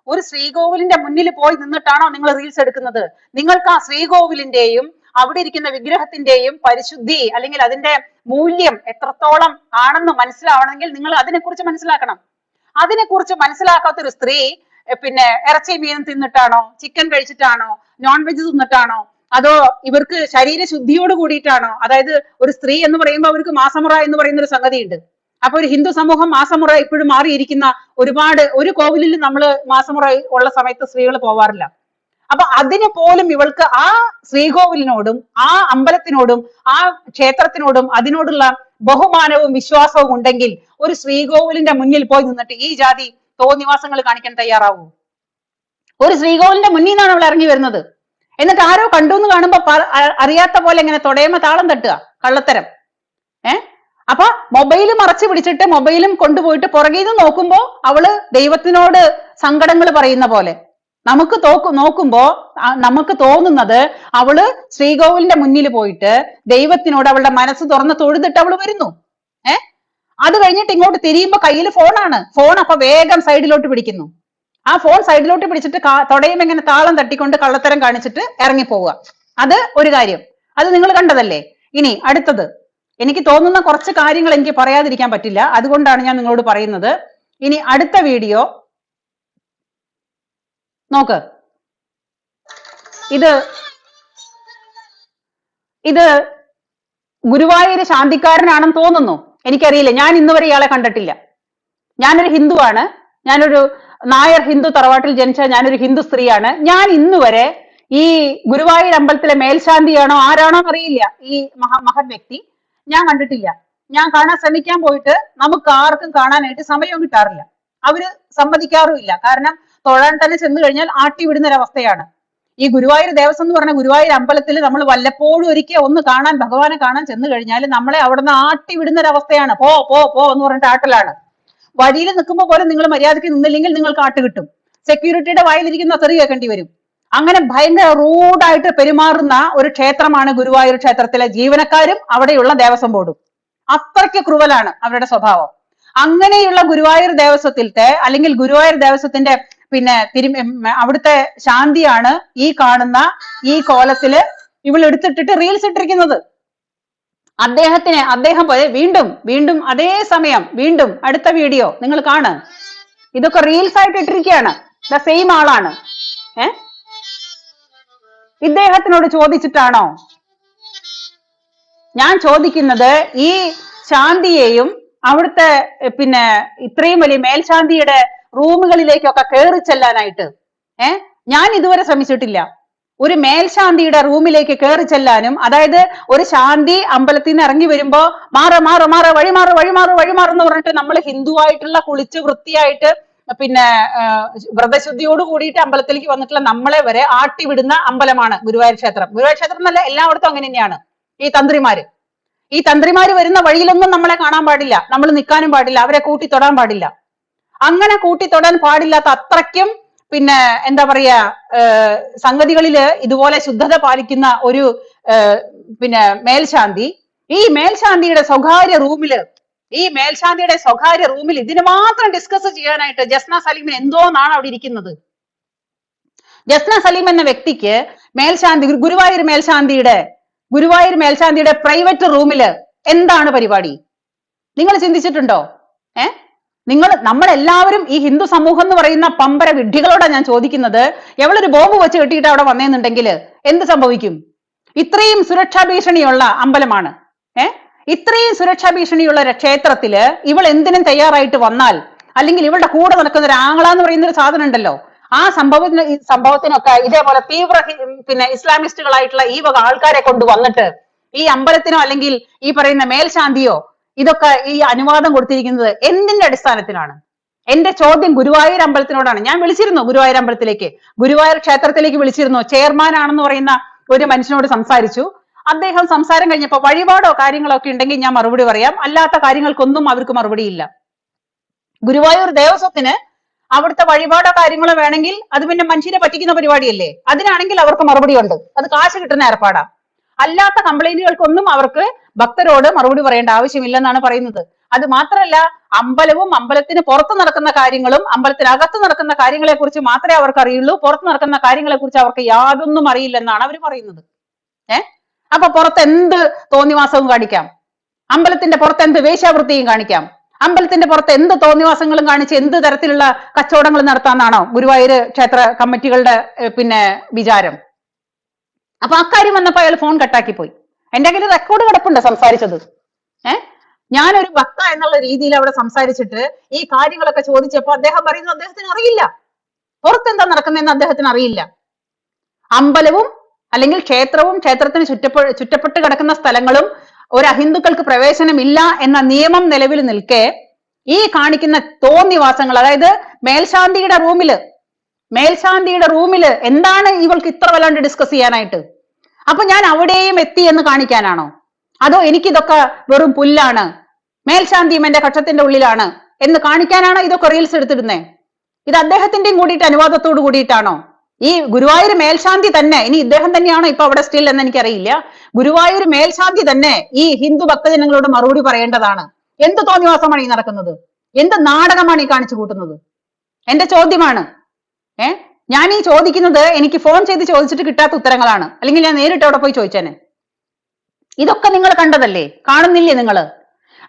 ഒരു ശ്രീകോവിലിന്റെ മുന്നിൽ പോയി നിന്നിട്ടാണോ നിങ്ങൾ റീൽസ് എടുക്കുന്നത്? നിങ്ങൾക്ക് ആ ശ്രീകോവിലിന്റെയും അവിടെ ഇരിക്കുന്ന വിഗ്രഹത്തിന്റെയും പരിശുദ്ധി അല്ലെങ്കിൽ അതിന്റെ മൂല്യം എത്രത്തോളം ആണെന്ന് മനസ്സിലാവണമെങ്കിൽ നിങ്ങൾ അതിനെക്കുറിച്ച് മനസ്സിലാക്കണം. അതിനെക്കുറിച്ച് മനസ്സിലാക്കാത്തൊരു സ്ത്രീ പിന്നെ ഇറച്ചി മീനും തിന്നിട്ടാണോ, ചിക്കൻ കഴിച്ചിട്ടാണോ, നോൺ വെജ് തിന്നിട്ടാണോ, അതോ ഇവർക്ക് ശരീരശുദ്ധിയോട് കൂടിയിട്ടാണോ? അതായത് ഒരു സ്ത്രീ എന്ന് പറയുമ്പോൾ അവർക്ക് മാസമുറ എന്ന് പറയുന്ന ഒരു സംഗതി ഉണ്ട്. അപ്പൊ ഒരു ഹിന്ദു സമൂഹം മാസമുറ ഇപ്പോഴും മാറിയിരിക്കുന്ന ഒരു കോവിലിൽ നമ്മൾ മാസമുറ ഉള്ള സമയത്ത് സ്ത്രീകൾ പോവാറില്ല. അപ്പൊ അതിന് പോലും ഇവൾക്ക് ആ ശ്രീകോവിലിനോടും ആ അമ്പലത്തിനോടും ആ ക്ഷേത്രത്തിനോടും അതിനോടുള്ള ബഹുമാനവും വിശ്വാസവും ഉണ്ടെങ്കിൽ ഒരു ശ്രീകോവിലിന്റെ മുന്നിൽ പോയി നിന്നിട്ട് ഈ ജാതി തോന്നിവാസങ്ങൾ കാണിക്കാൻ തയ്യാറാവൂ? ഒരു ശ്രീകോവിലിന്റെ മുന്നിൽ നിന്നാണ് അവൾ ഇറങ്ങി വരുന്നത്. എന്നിട്ട് ആരോ കണ്ടു എന്ന് കാണുമ്പോ അറിയാത്ത പോലെ ഇങ്ങനെ തൊടയമ്മ താളം തട്ടുക, കള്ളത്തരം. അപ്പൊ മൊബൈല് മറച്ചു പിടിച്ചിട്ട് മൊബൈലും കൊണ്ടുപോയിട്ട് പുറകിൽ നിന്ന് നോക്കുമ്പോ അവള് ദൈവത്തിനോട് സങ്കടങ്ങൾ പറയുന്ന പോലെ നമുക്ക് നോക്കുമ്പോ നമുക്ക് തോന്നുന്നത് അവള് ശ്രീകോവിലിന്റെ മുന്നിൽ പോയിട്ട് ദൈവത്തിനോട് അവളുടെ മനസ്സ് തുറന്ന് തൊഴുതിട്ട് അവള് വരുന്നു. അത് കഴിഞ്ഞിട്ട് ഇങ്ങോട്ട് തിരിയുമ്പോ കയ്യിൽ ഫോണാണ്. ഫോൺ അപ്പൊ വേഗം സൈഡിലോട്ട് പിടിക്കുന്നു. ആ ഫോൺ സൈഡിലോട്ട് പിടിച്ചിട്ട് തൊടയും ഇങ്ങനെ താളം തട്ടിക്കൊണ്ട് കള്ളത്തരം കാണിച്ചിട്ട് ഇറങ്ങിപ്പോവുക. അത് ഒരു കാര്യം, അത് നിങ്ങൾ കണ്ടതല്ലേ. ഇനി അടുത്തത്, എനിക്ക് തോന്നുന്ന കുറച്ച് കാര്യങ്ങൾ എനിക്ക് പറയാതിരിക്കാൻ പറ്റില്ല, അതുകൊണ്ടാണ് ഞാൻ നിങ്ങളോട് പറയുന്നത്. ഇനി അടുത്ത വീഡിയോ നോക്ക്. ഇത് ഇത് ഗുരുവായൂർ ശാന്തിക്കാരനാണെന്ന് തോന്നുന്നു. എനിക്കറിയില്ല, ഞാൻ ഇന്നുവരെ ഇയാളെ കണ്ടിട്ടില്ല. ഞാനൊരു ഹിന്ദുവാണ്, ഞാനൊരു നായർ ഹിന്ദു തറവാട്ടിൽ ജനിച്ച ഞാനൊരു ഹിന്ദു സ്ത്രീയാണ്. ഞാൻ ഇന്നുവരെ ഈ ഗുരുവായൂർ അമ്പലത്തിലെ മേൽശാന്തിയാണോ ആരാണോ അറിയില്ല, ഈ മഹത് വ്യക്തി ഞാൻ കണ്ടിട്ടില്ല. ഞാൻ കാണാൻ ശ്രമിക്കാൻ പോയിട്ട് നമുക്ക് ആർക്കും കാണാനായിട്ട് സമയവും കിട്ടാറില്ല. അവര് സമ്മതിക്കാറുമില്ല. കാരണം തൊഴാൻ തന്നെ ചെന്ന് കഴിഞ്ഞാൽ ആട്ടി വിടുന്നൊരവസ്ഥയാണ്. ഈ ഗുരുവായൂർ ദേവസ്വം എന്ന് പറഞ്ഞ ഗുരുവായൂർ അമ്പലത്തിൽ നമ്മൾ വല്ലപ്പോഴും ഒരിക്കൽ ഒന്ന് കാണാൻ, ഭഗവാനെ കാണാൻ ചെന്ന് കഴിഞ്ഞാൽ നമ്മളെ അവിടുന്ന് ആട്ടി വിടുന്നൊരവസ്ഥയാണ്. പോ പോ പോ എന്ന് പറഞ്ഞിട്ട് ആട്ടലാണ്. വഴിയിൽ നിൽക്കുമ്പോൾ പോലും നിങ്ങൾ മര്യാദയ്ക്ക് നിന്നില്ലെങ്കിൽ നിങ്ങൾക്ക് ആട്ട് കിട്ടും. സെക്യൂരിറ്റിയുടെ വായിലിരിക്കുന്ന തെറി കേൾക്കേണ്ടി വരും. അങ്ങനെ ഭയങ്കര റൂഡായിട്ട് പെരുമാറുന്ന ഒരു ക്ഷേത്രമാണ് ഗുരുവായൂർ ക്ഷേത്രത്തിലെ ജീവനക്കാരും അവിടെയുള്ള ദേവസ്വം ബോർഡും. അത്രയ്ക്ക് ക്രൂവലാണ് അവരുടെ സ്വഭാവം. അങ്ങനെയുള്ള ഗുരുവായൂർ ദേവസ്വത്തിലത്തെ അല്ലെങ്കിൽ ഗുരുവായൂർ ദേവസ്വത്തിന്റെ പിന്നെ അവിടുത്തെ ശാന്തിയാണ് ഈ കാണുന്ന ഈ കോലത്തില് ഇവൾ എടുത്തിട്ടിട്ട് റീൽസ് ഇട്ടിരിക്കുന്നത്. അദ്ദേഹം വീണ്ടും വീണ്ടും അതേ സമയം വീണ്ടും അടുത്ത വീഡിയോ നിങ്ങൾ കാണുക. ഇതൊക്കെ റീൽസ് ആയിട്ട് ഇട്ടിരിക്കുകയാണ്. ദ സെയിം ആളാണ്. ഇദ്ദേഹത്തിനോട് ചോദിച്ചിട്ടാണോ? ഞാൻ ചോദിക്കുന്നത് ഈ ശാന്തിയെയും അവിടുത്തെ പിന്നെ ഇത്രയും വലിയ മേൽശാന്തിയുടെ റൂമുകളിലേക്കൊക്കെ കയറി ചെല്ലാനായിട്ട് ഞാൻ ഇതുവരെ ശ്രമിച്ചിട്ടില്ല. ഒരു മേൽശാന്തിയുടെ റൂമിലേക്ക് കയറി ചെല്ലാനും, അതായത് ഒരു ശാന്തി അമ്പലത്തിൽ നിന്ന് ഇറങ്ങി വരുമ്പോ വഴിമാറെന്ന് പറഞ്ഞിട്ട് നമ്മൾ ഹിന്ദുവായിട്ടുള്ള കുളിച്ച് വൃത്തിയായിട്ട് പിന്നെ വ്രതശുദ്ധിയോട് കൂടിയിട്ട് അമ്പലത്തിലേക്ക് വന്നിട്ടുള്ള നമ്മളെ വരെ ആട്ടി വിടുന്ന അമ്പലമാണ് ഗുരുവായൂർ ക്ഷേത്രം. ഗുരുവായൂർ ക്ഷേത്രം എന്നല്ല, എല്ലായിടത്തും അങ്ങനെ തന്നെയാണ്. ഈ തന്ത്രിമാര് വരുന്ന വഴിയിലൊന്നും നമ്മളെ കാണാൻ പാടില്ല, നമ്മൾ നിൽക്കാനും പാടില്ല, അവരെ കൂട്ടിത്തൊടാൻ പാടില്ല. അങ്ങനെ കൂട്ടിത്തൊടാൻ പാടില്ലാത്ത അത്രയ്ക്കും പിന്നെ എന്താ പറയാ സംഗതികളില് ഇതുപോലെ ശുദ്ധത പാലിക്കുന്ന ഒരു പിന്നെ മേൽശാന്തി ഈ മേൽശാന്തിയുടെ സ്വകാര്യ റൂമിൽ ഇതിന് മാത്രം ഡിസ്കസ് ചെയ്യാനായിട്ട് ജസ്ന സലീമിന് എന്തോന്നാണ് അവിടെ ഇരിക്കുന്നത്. ജസ്ന സലീം എന്ന വ്യക്തിക്ക് ഗുരുവായൂർ മേൽശാന്തിയുടെ പ്രൈവറ്റ് റൂമില് എന്താണ് പരിപാടി? നിങ്ങൾ ചിന്തിച്ചിട്ടുണ്ടോ? നമ്മളെല്ലാവരും ഈ ഹിന്ദു സമൂഹം എന്ന് പറയുന്ന പമ്പര വിഡ്ഢികളോടാണ് ഞാൻ ചോദിക്കുന്നത്. എവളൊരു ബോംബ് വെച്ച് കെട്ടിയിട്ട് അവിടെ വന്നേന്നുണ്ടെങ്കിൽ എന്ത് സംഭവിക്കും? ഇത്രയും സുരക്ഷാ ഭീഷണിയുള്ള അമ്പലമാണ്. ഇത്രയും സുരക്ഷാ ഭീഷണിയുള്ള ഒരു ക്ഷേത്രത്തില് ഇവൾ എന്തിനും തയ്യാറായിട്ട് വന്നാൽ, അല്ലെങ്കിൽ ഇവളുടെ കൂടെ നടക്കുന്ന ഒരു ആങ്ങളാന്ന് പറയുന്ന ഒരു സാധനം ഉണ്ടല്ലോ, ആ സംഭവത്തിനൊക്കെ ഇതേപോലെ തീവ്ര പിന്നെ ഇസ്ലാമിസ്റ്റുകളായിട്ടുള്ള ഈ വക ആൾക്കാരെ കൊണ്ട് വന്നിട്ട് ഈ അമ്പലത്തിനോ അല്ലെങ്കിൽ ഈ പറയുന്ന മേൽശാന്തിയോ ഇതൊക്കെ ഈ അനുവാദം കൊടുത്തിരിക്കുന്നത് എന്തിന്റെ അടിസ്ഥാനത്തിലാണ്? എന്റെ ചോദ്യം ഗുരുവായൂർ അമ്പലത്തിനോടാണ്. ഞാൻ വിളിച്ചിരുന്നു ഗുരുവായൂർ ക്ഷേത്രത്തിലേക്ക് വിളിച്ചിരുന്നു. ചെയർമാൻ ആണെന്ന് പറയുന്ന ഒരു മനുഷ്യനോട് സംസാരിച്ചു. അദ്ദേഹം സംസാരം കഴിഞ്ഞപ്പോ വഴിപാടോ കാര്യങ്ങളോ ഒക്കെ ഉണ്ടെങ്കിൽ ഞാൻ മറുപടി പറയാം, അല്ലാത്ത കാര്യങ്ങൾക്കൊന്നും അവർക്ക് മറുപടിയില്ല. ഗുരുവായൂർ ദേവസ്വത്തിന് അവിടുത്തെ വഴിപാടോ കാര്യങ്ങളോ വേണമെങ്കിൽ അത് പിന്നെ മനുഷ്യരെ പറ്റിക്കുന്ന പരിപാടിയല്ലേ, അതിനാണെങ്കിൽ അവർക്ക് മറുപടി ഉണ്ട്, അത് കാശ് കിട്ടുന്ന ഏർപ്പാടാ. അല്ലാത്ത കംപ്ലൈന്റുകൾക്കൊന്നും അവർക്ക് ഭക്തരോട് മറുപടി പറയേണ്ട ആവശ്യമില്ലെന്നാണ് പറയുന്നത്. അത് മാത്രമല്ല, അമ്പലവും അമ്പലത്തിന് പുറത്ത് നടക്കുന്ന കാര്യങ്ങളും അമ്പലത്തിനകത്ത് നടക്കുന്ന കാര്യങ്ങളെ കുറിച്ച് മാത്രമേ അവർക്ക് അറിയുള്ളൂ, പുറത്ത് നടക്കുന്ന കാര്യങ്ങളെ കുറിച്ച് അവർക്ക് യാതൊന്നും അറിയില്ലെന്നാണ് അവർ പറയുന്നത്. അപ്പൊ പുറത്ത് എന്ത് തോന്നിവാസവും കാണിക്കാം, അമ്പലത്തിന്റെ പുറത്ത് എന്ത് വേശ്യാവൃത്തിയും കാണിക്കാം, അമ്പലത്തിന്റെ പുറത്ത് എന്ത് തോന്നിവാസങ്ങളും കാണിച്ച് എന്ത് തരത്തിലുള്ള കച്ചവടങ്ങൾ നടത്താന്നാണോ ഗുരുവായൂർ ക്ഷേത്ര കമ്മിറ്റികളുടെ പിന്നെ വിചാരം? അപ്പൊ അക്കാര്യം വന്നപ്പോ അയാൾ ഫോൺ കട്ടാക്കി പോയി. എന്റെ കയ്യിൽ റെക്കോർഡ് കിടപ്പുണ്ട് സംസാരിച്ചത്. ഞാനൊരു ഭക്ത എന്നുള്ള രീതിയിൽ അവിടെ സംസാരിച്ചിട്ട് ഈ കാര്യങ്ങളൊക്കെ ചോദിച്ചപ്പോ അദ്ദേഹം പറയുന്നത് അദ്ദേഹത്തിന് അറിയില്ല, പുറത്തെന്താ നടക്കുന്നതെന്ന് അദ്ദേഹത്തിന് അറിയില്ല. അമ്പലവും അല്ലെങ്കിൽ ക്ഷേത്രത്തിന് ചുറ്റപ്പെട്ട് കിടക്കുന്ന സ്ഥലങ്ങളും ഒരു അഹിന്ദുക്കൾക്ക് പ്രവേശനമില്ല എന്ന നിയമം നിലവിൽ നിൽക്കെ ഈ കാണിക്കുന്ന തോന്നിവാസങ്ങൾ, അതായത് മേൽശാന്തിയുടെ റൂമില് എന്താണ് ഇവൾക്ക് ഇത്ര വല്ലാണ്ട് ഡിസ്കസ് ചെയ്യാനായിട്ട്? അപ്പൊ ഞാൻ അവിടെയും എത്തി എന്ന് കാണിക്കാനാണോ? അതോ എനിക്കിതൊക്കെ വെറും പുല്ലാണ്, മേൽശാന്തിയും എന്റെ കക്ഷത്തിന്റെ ഉള്ളിലാണ് എന്ന് കാണിക്കാനാണോ ഇതൊക്കെ റീൽസ് എടുത്തിടുന്നേ? ഇത് അദ്ദേഹത്തിന്റെയും കൂടിയിട്ട് അനുവാദത്തോട് കൂടിയിട്ടാണോ? ഈ ഗുരുവായൂർ മേൽശാന്തി തന്നെ, ഇനി ഇദ്ദേഹം തന്നെയാണോ ഇപ്പൊ അവിടെ സ്റ്റിൽ എന്ന് എനിക്കറിയില്ല, ഗുരുവായൂർ മേൽശാന്തി തന്നെ ഈ ഹിന്ദു ഭക്തജനങ്ങളോട് മറുപടി പറയേണ്ടതാണ്. എന്ത് തോന്നിവാസമാണ് ഈ നടക്കുന്നത്? എന്ത് നാടകമാണ് ഈ കാണിച്ചു കൂട്ടുന്നത്? എന്റെ ചോദ്യമാണ്. ഞാൻ ഈ ചോദിക്കുന്നത് എനിക്ക് ഫോൺ ചെയ്ത് ചോദിച്ചിട്ട് കിട്ടാത്ത ഉത്തരങ്ങളാണ്, അല്ലെങ്കിൽ ഞാൻ നേരിട്ട് അവിടെ പോയി ചോദിച്ചേനെ. ഇതൊക്കെ നിങ്ങൾ കണ്ടതല്ലേ, കാണുന്നില്ലേ നിങ്ങള്?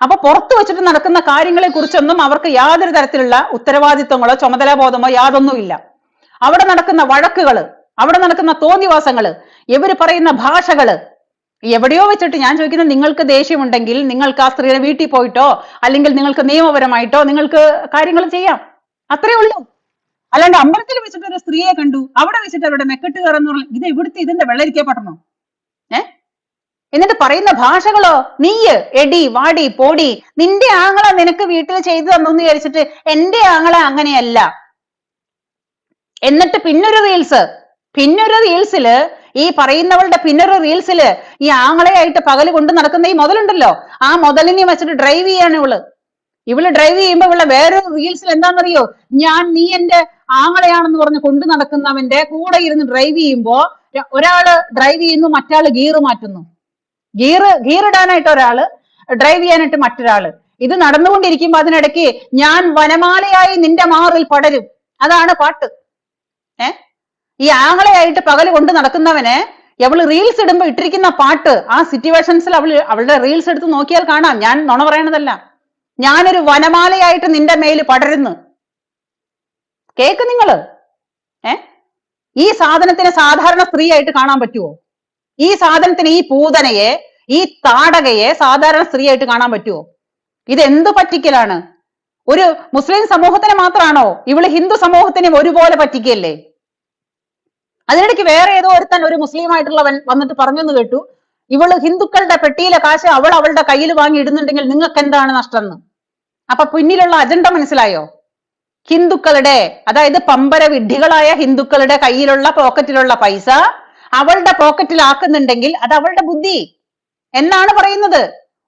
അപ്പൊ പുറത്തു വെച്ചിട്ട് നടക്കുന്ന കാര്യങ്ങളെ കുറിച്ചൊന്നും അവർക്ക് യാതൊരു തരത്തിലുള്ള ഉത്തരവാദിത്വങ്ങളോ ചുമതലാബോധമോ യാതൊന്നുമില്ല. അവിടെ നടക്കുന്ന വഴക്കുകള്, അവിടെ നടക്കുന്ന തോന്നിവാസങ്ങള്, ഇവര് പറയുന്ന ഭാഷകള്, എവിടെയോ വെച്ചിട്ട് ഞാൻ ചോദിക്കുന്നത്, നിങ്ങൾക്ക് ദേഷ്യമുണ്ടെങ്കിൽ നിങ്ങൾക്ക് ആ സ്ത്രീയുടെ വീട്ടിൽ പോയിട്ടോ അല്ലെങ്കിൽ നിങ്ങൾക്ക് നിയമപരമായിട്ടോ നിങ്ങൾക്ക് കാര്യങ്ങൾ ചെയ്യാം, അത്രേ ഉള്ളൂ. അല്ലാണ്ട് അമ്പലത്തിൽ വെച്ചിട്ട് ഒരു സ്ത്രീയെ കണ്ടു, അവിടെ വെച്ചിട്ട് അവരുടെ മെക്കെട്ട് കയറുന്ന ഇത് ഇവിടുത്തെ ഇതിന്റെ വെള്ളരിക്കപ്പെടണോ? എന്നിട്ട് പറയുന്ന ഭാഷകളോ, നീയ് എടി വാടി പോടി, നിന്റെ ആങ്ങള നിനക്ക് വീട്ടിൽ ചെയ്തു തന്നു വിചാരിച്ചിട്ട് എന്റെ ആങ്ങള അങ്ങനെയല്ല. എന്നിട്ട് പിന്നൊരു റീൽസില് ഈ പറയുന്നവളുടെ പിന്നൊരു റീൽസില് ഈ ആങ്ങളെയായിട്ട് പകല് കൊണ്ട് നടക്കുന്ന ഈ മുതലുണ്ടല്ലോ, ആ മുതലിനെ വെച്ചിട്ട് ഡ്രൈവ് ചെയ്യാണ് ഇവള് ഡ്രൈവ് ചെയ്യുമ്പോ ഇവളെ വേറൊരു റീൽസിൽ എന്താണെന്നറിയോ, നീ എന്റെ ആങ്ങളെയാണെന്ന് പറഞ്ഞ് കൊണ്ടു നടക്കുന്നവന്റെ കൂടെ ഇരുന്ന് ഡ്രൈവ് ചെയ്യുമ്പോ ഒരാള് ഡ്രൈവ് ചെയ്യുന്നു, മറ്റാള് ഗിയർ മാറ്റുന്നു, ഗിയർ ഇടാനായിട്ട് ഒരാള്, ഡ്രൈവ് ചെയ്യാനായിട്ട് മറ്റൊരാള്. ഇത് നടന്നുകൊണ്ടിരിക്കുമ്പോ അതിനിടയ്ക്ക് ഞാൻ വനമാലയായി നിന്റെ മാറിൽ പടരും, അതാണ് പാട്ട്. ഈ ആങ്ങളെയായിട്ട് പകല് കൊണ്ട് നടക്കുന്നവന് അവള് റീൽസ് ഇടുമ്പോ ഇട്ടിരിക്കുന്ന പാട്ട്, ആ സിറ്റുവേഷൻസിൽ അവളുടെ റീൽസ് എടുത്ത് നോക്കിയാൽ കാണാം. ഞാൻ നുണ പറയണതല്ല, ഞാനൊരു വനമാലയായിട്ട് നിന്റെ മേല് പടരുന്നു. കേക്ക് നിങ്ങള്. ഈ സാധനത്തിന് സാധാരണ സ്ത്രീ ആയിട്ട് കാണാൻ പറ്റുമോ? ഈ സാധനത്തിന്, ഈ പൂതനയെ, ഈ താടകയെ സാധാരണ സ്ത്രീ ആയിട്ട് കാണാൻ പറ്റുമോ? ഇത് എന്ത് പറ്റിക്കലാണ്? ഒരു മുസ്ലിം സമൂഹത്തിന് മാത്രമാണോ? ഇവള് ഹിന്ദു സമൂഹത്തിനും ഒരുപോലെ പറ്റിക്കല്ലേ? അതിനിടയ്ക്ക് വേറെ ഏതോ ഒരുത്തൻ, ഒരു മുസ്ലിം ആയിട്ടുള്ളവൻ വന്നിട്ട് പറഞ്ഞെന്ന് കേട്ടു, ഇവള് ഹിന്ദുക്കളുടെ പെട്ടിയിലെ കാശ് അവളുടെ കയ്യിൽ വാങ്ങി ഇടുന്നുണ്ടെങ്കിൽ നിങ്ങൾക്ക് എന്താണ് നഷ്ടം എന്ന്. അപ്പൊ പിന്നിലുള്ള അജണ്ട മനസ്സിലായോ? ഹിന്ദുക്കളുടെ, അതായത് പമ്പര വിഡ്ഢികളായ ഹിന്ദുക്കളുടെ കയ്യിലുള്ള പോക്കറ്റിലുള്ള പൈസ അവളുടെ പോക്കറ്റിലാക്കുന്നുണ്ടെങ്കിൽ അത് അവളുടെ ബുദ്ധി എന്നാണ് പറയുന്നത്.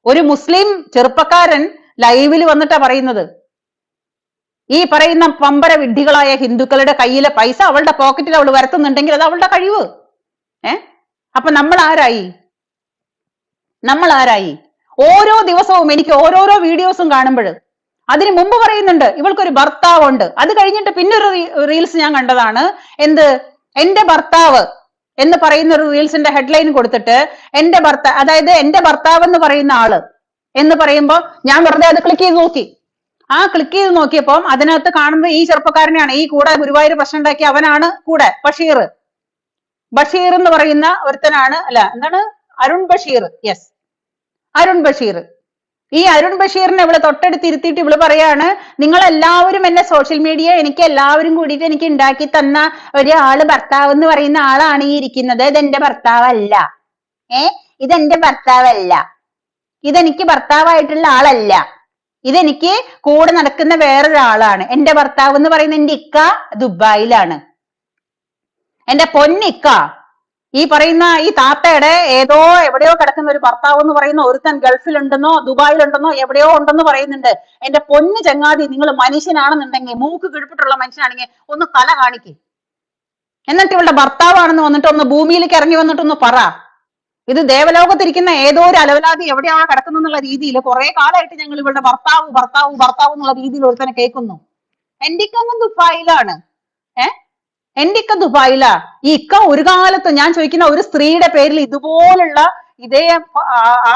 ഒരു മുസ്ലിം ചെറുപ്പക്കാരൻ ലൈവിൽ വന്നിട്ടാ പറയുന്നത്, ഈ പറയുന്ന പമ്പര വിഡ്ഢികളായ ഹിന്ദുക്കളുടെ കയ്യിലെ പൈസ അവളുടെ പോക്കറ്റിൽ അവൾ വരുത്തുന്നുണ്ടെങ്കിൽ അത് അവളുടെ കഴിവ്. അപ്പൊ നമ്മൾ ആരായി? ഓരോ ദിവസവും എനിക്ക് ഓരോരോ വീഡിയോസും കാണുമ്പോൾ അതിന് മുമ്പ് പറയുന്നുണ്ട് ഇവൾക്കൊരു ഭർത്താവുണ്ട്. അത് കഴിഞ്ഞിട്ട് പിന്നൊരു റീൽസ് ഞാൻ കണ്ടതാണ്, എന്റെ ഭർത്താവ് എന്ന് പറയുന്ന ഒരു റീൽസിന്റെ ഹെഡ്ലൈൻ കൊടുത്തിട്ട് എന്റെ ഭർത്താവ്, അതായത് എന്റെ ഭർത്താവ് എന്ന് പറയുന്ന ആള് എന്ന് പറയുമ്പോ ഞാൻ വെറുതെ അത് ക്ലിക്ക് ചെയ്ത് നോക്കിയപ്പോൾ അതിനകത്ത് കാണുന്നത് ഈ ചെറുപ്പക്കാരനെയാണ്. ഈ കൂടെ ഗുരുവായൂർ പ്രശ്നം ഉണ്ടാക്കിയ അവനാണ് കൂടെ, ബഷീർ എന്ന് പറയുന്ന ഒരുത്തനാണ്. അരുൺ ബഷീർ. യെസ്, അരുൺ ബഷീർ. ഈ അരുൺ ബഷീറിനെ ഇവള് തൊട്ടടുത്തിരുത്തിയിട്ട് ഇവള് പറയാണ്, നിങ്ങളെല്ലാവരും എന്നെ സോഷ്യൽ മീഡിയ എനിക്ക് എല്ലാവരും കൂടിയിട്ട് എനിക്ക് ഉണ്ടാക്കി തന്ന ഒരാള് ഭർത്താവ് എന്ന് പറയുന്ന ആളാണ് ഈ ഇരിക്കുന്നത്. ഇതെന്റെ ഭർത്താവല്ല, ഇതെന്റെ ഭർത്താവല്ല, ഇതെനിക്ക് ഭർത്താവായിട്ടുള്ള ആളല്ല, ഇതെനിക്ക് കൂടെ നടക്കുന്ന വേറൊരാളാണ്. എന്റെ ഭർത്താവ് എന്ന് പറയുന്ന എന്റെ ഇക്ക ദുബായിലാണ്. എന്റെ പൊന്നിക്ക, ഈ പറയുന്ന ഈ താത്തയുടെ എവിടെയോ കിടക്കുന്ന ഒരു ഭർത്താവ് എന്ന് പറയുന്ന ഒരുത്തൻ ഗൾഫിലുണ്ടെന്നോ ദുബായിലുണ്ടെന്നോ എവിടെയോ ഉണ്ടെന്ന് പറയുന്നുണ്ട്. എന്റെ പൊന്ന് ചങ്ങാതി, നിങ്ങൾ മനുഷ്യനാണെന്നുണ്ടെങ്കിൽ, മൂക്ക് കിഴിപ്പിട്ടുള്ള മനുഷ്യനാണെങ്കിൽ ഒന്ന് തല കാണിക്ക്. എന്നിട്ട് ഇവളുടെ ഭർത്താവാണെന്ന് വന്നിട്ട് ഒന്ന് ഭൂമിയിലേക്ക് ഇറങ്ങി വന്നിട്ടൊന്ന് പറ. ഇത് ദേവലോകത്തിരിക്കുന്ന ഏതോ ഒരു അലവലാതി എവിടെയാണ് കിടക്കുന്നുള്ള രീതിയിൽ കുറെ കാലമായിട്ട് ഞങ്ങൾ ഇവളുടെ ഭർത്താവ് എന്നുള്ള രീതിയിൽ ഒരുത്തനെ കേൾക്കുന്നു. എന്റെ ഇക്ക അങ്ങ് ദുബായിലാണ്. എന്റെ ഇക്ക ദുബായിലാ. ഈ ഇക്ക ഒരു കാലത്ത് ഞാൻ ചോദിക്കുന്ന ഒരു സ്ത്രീയുടെ പേരിൽ ഇതുപോലുള്ള ഇതേ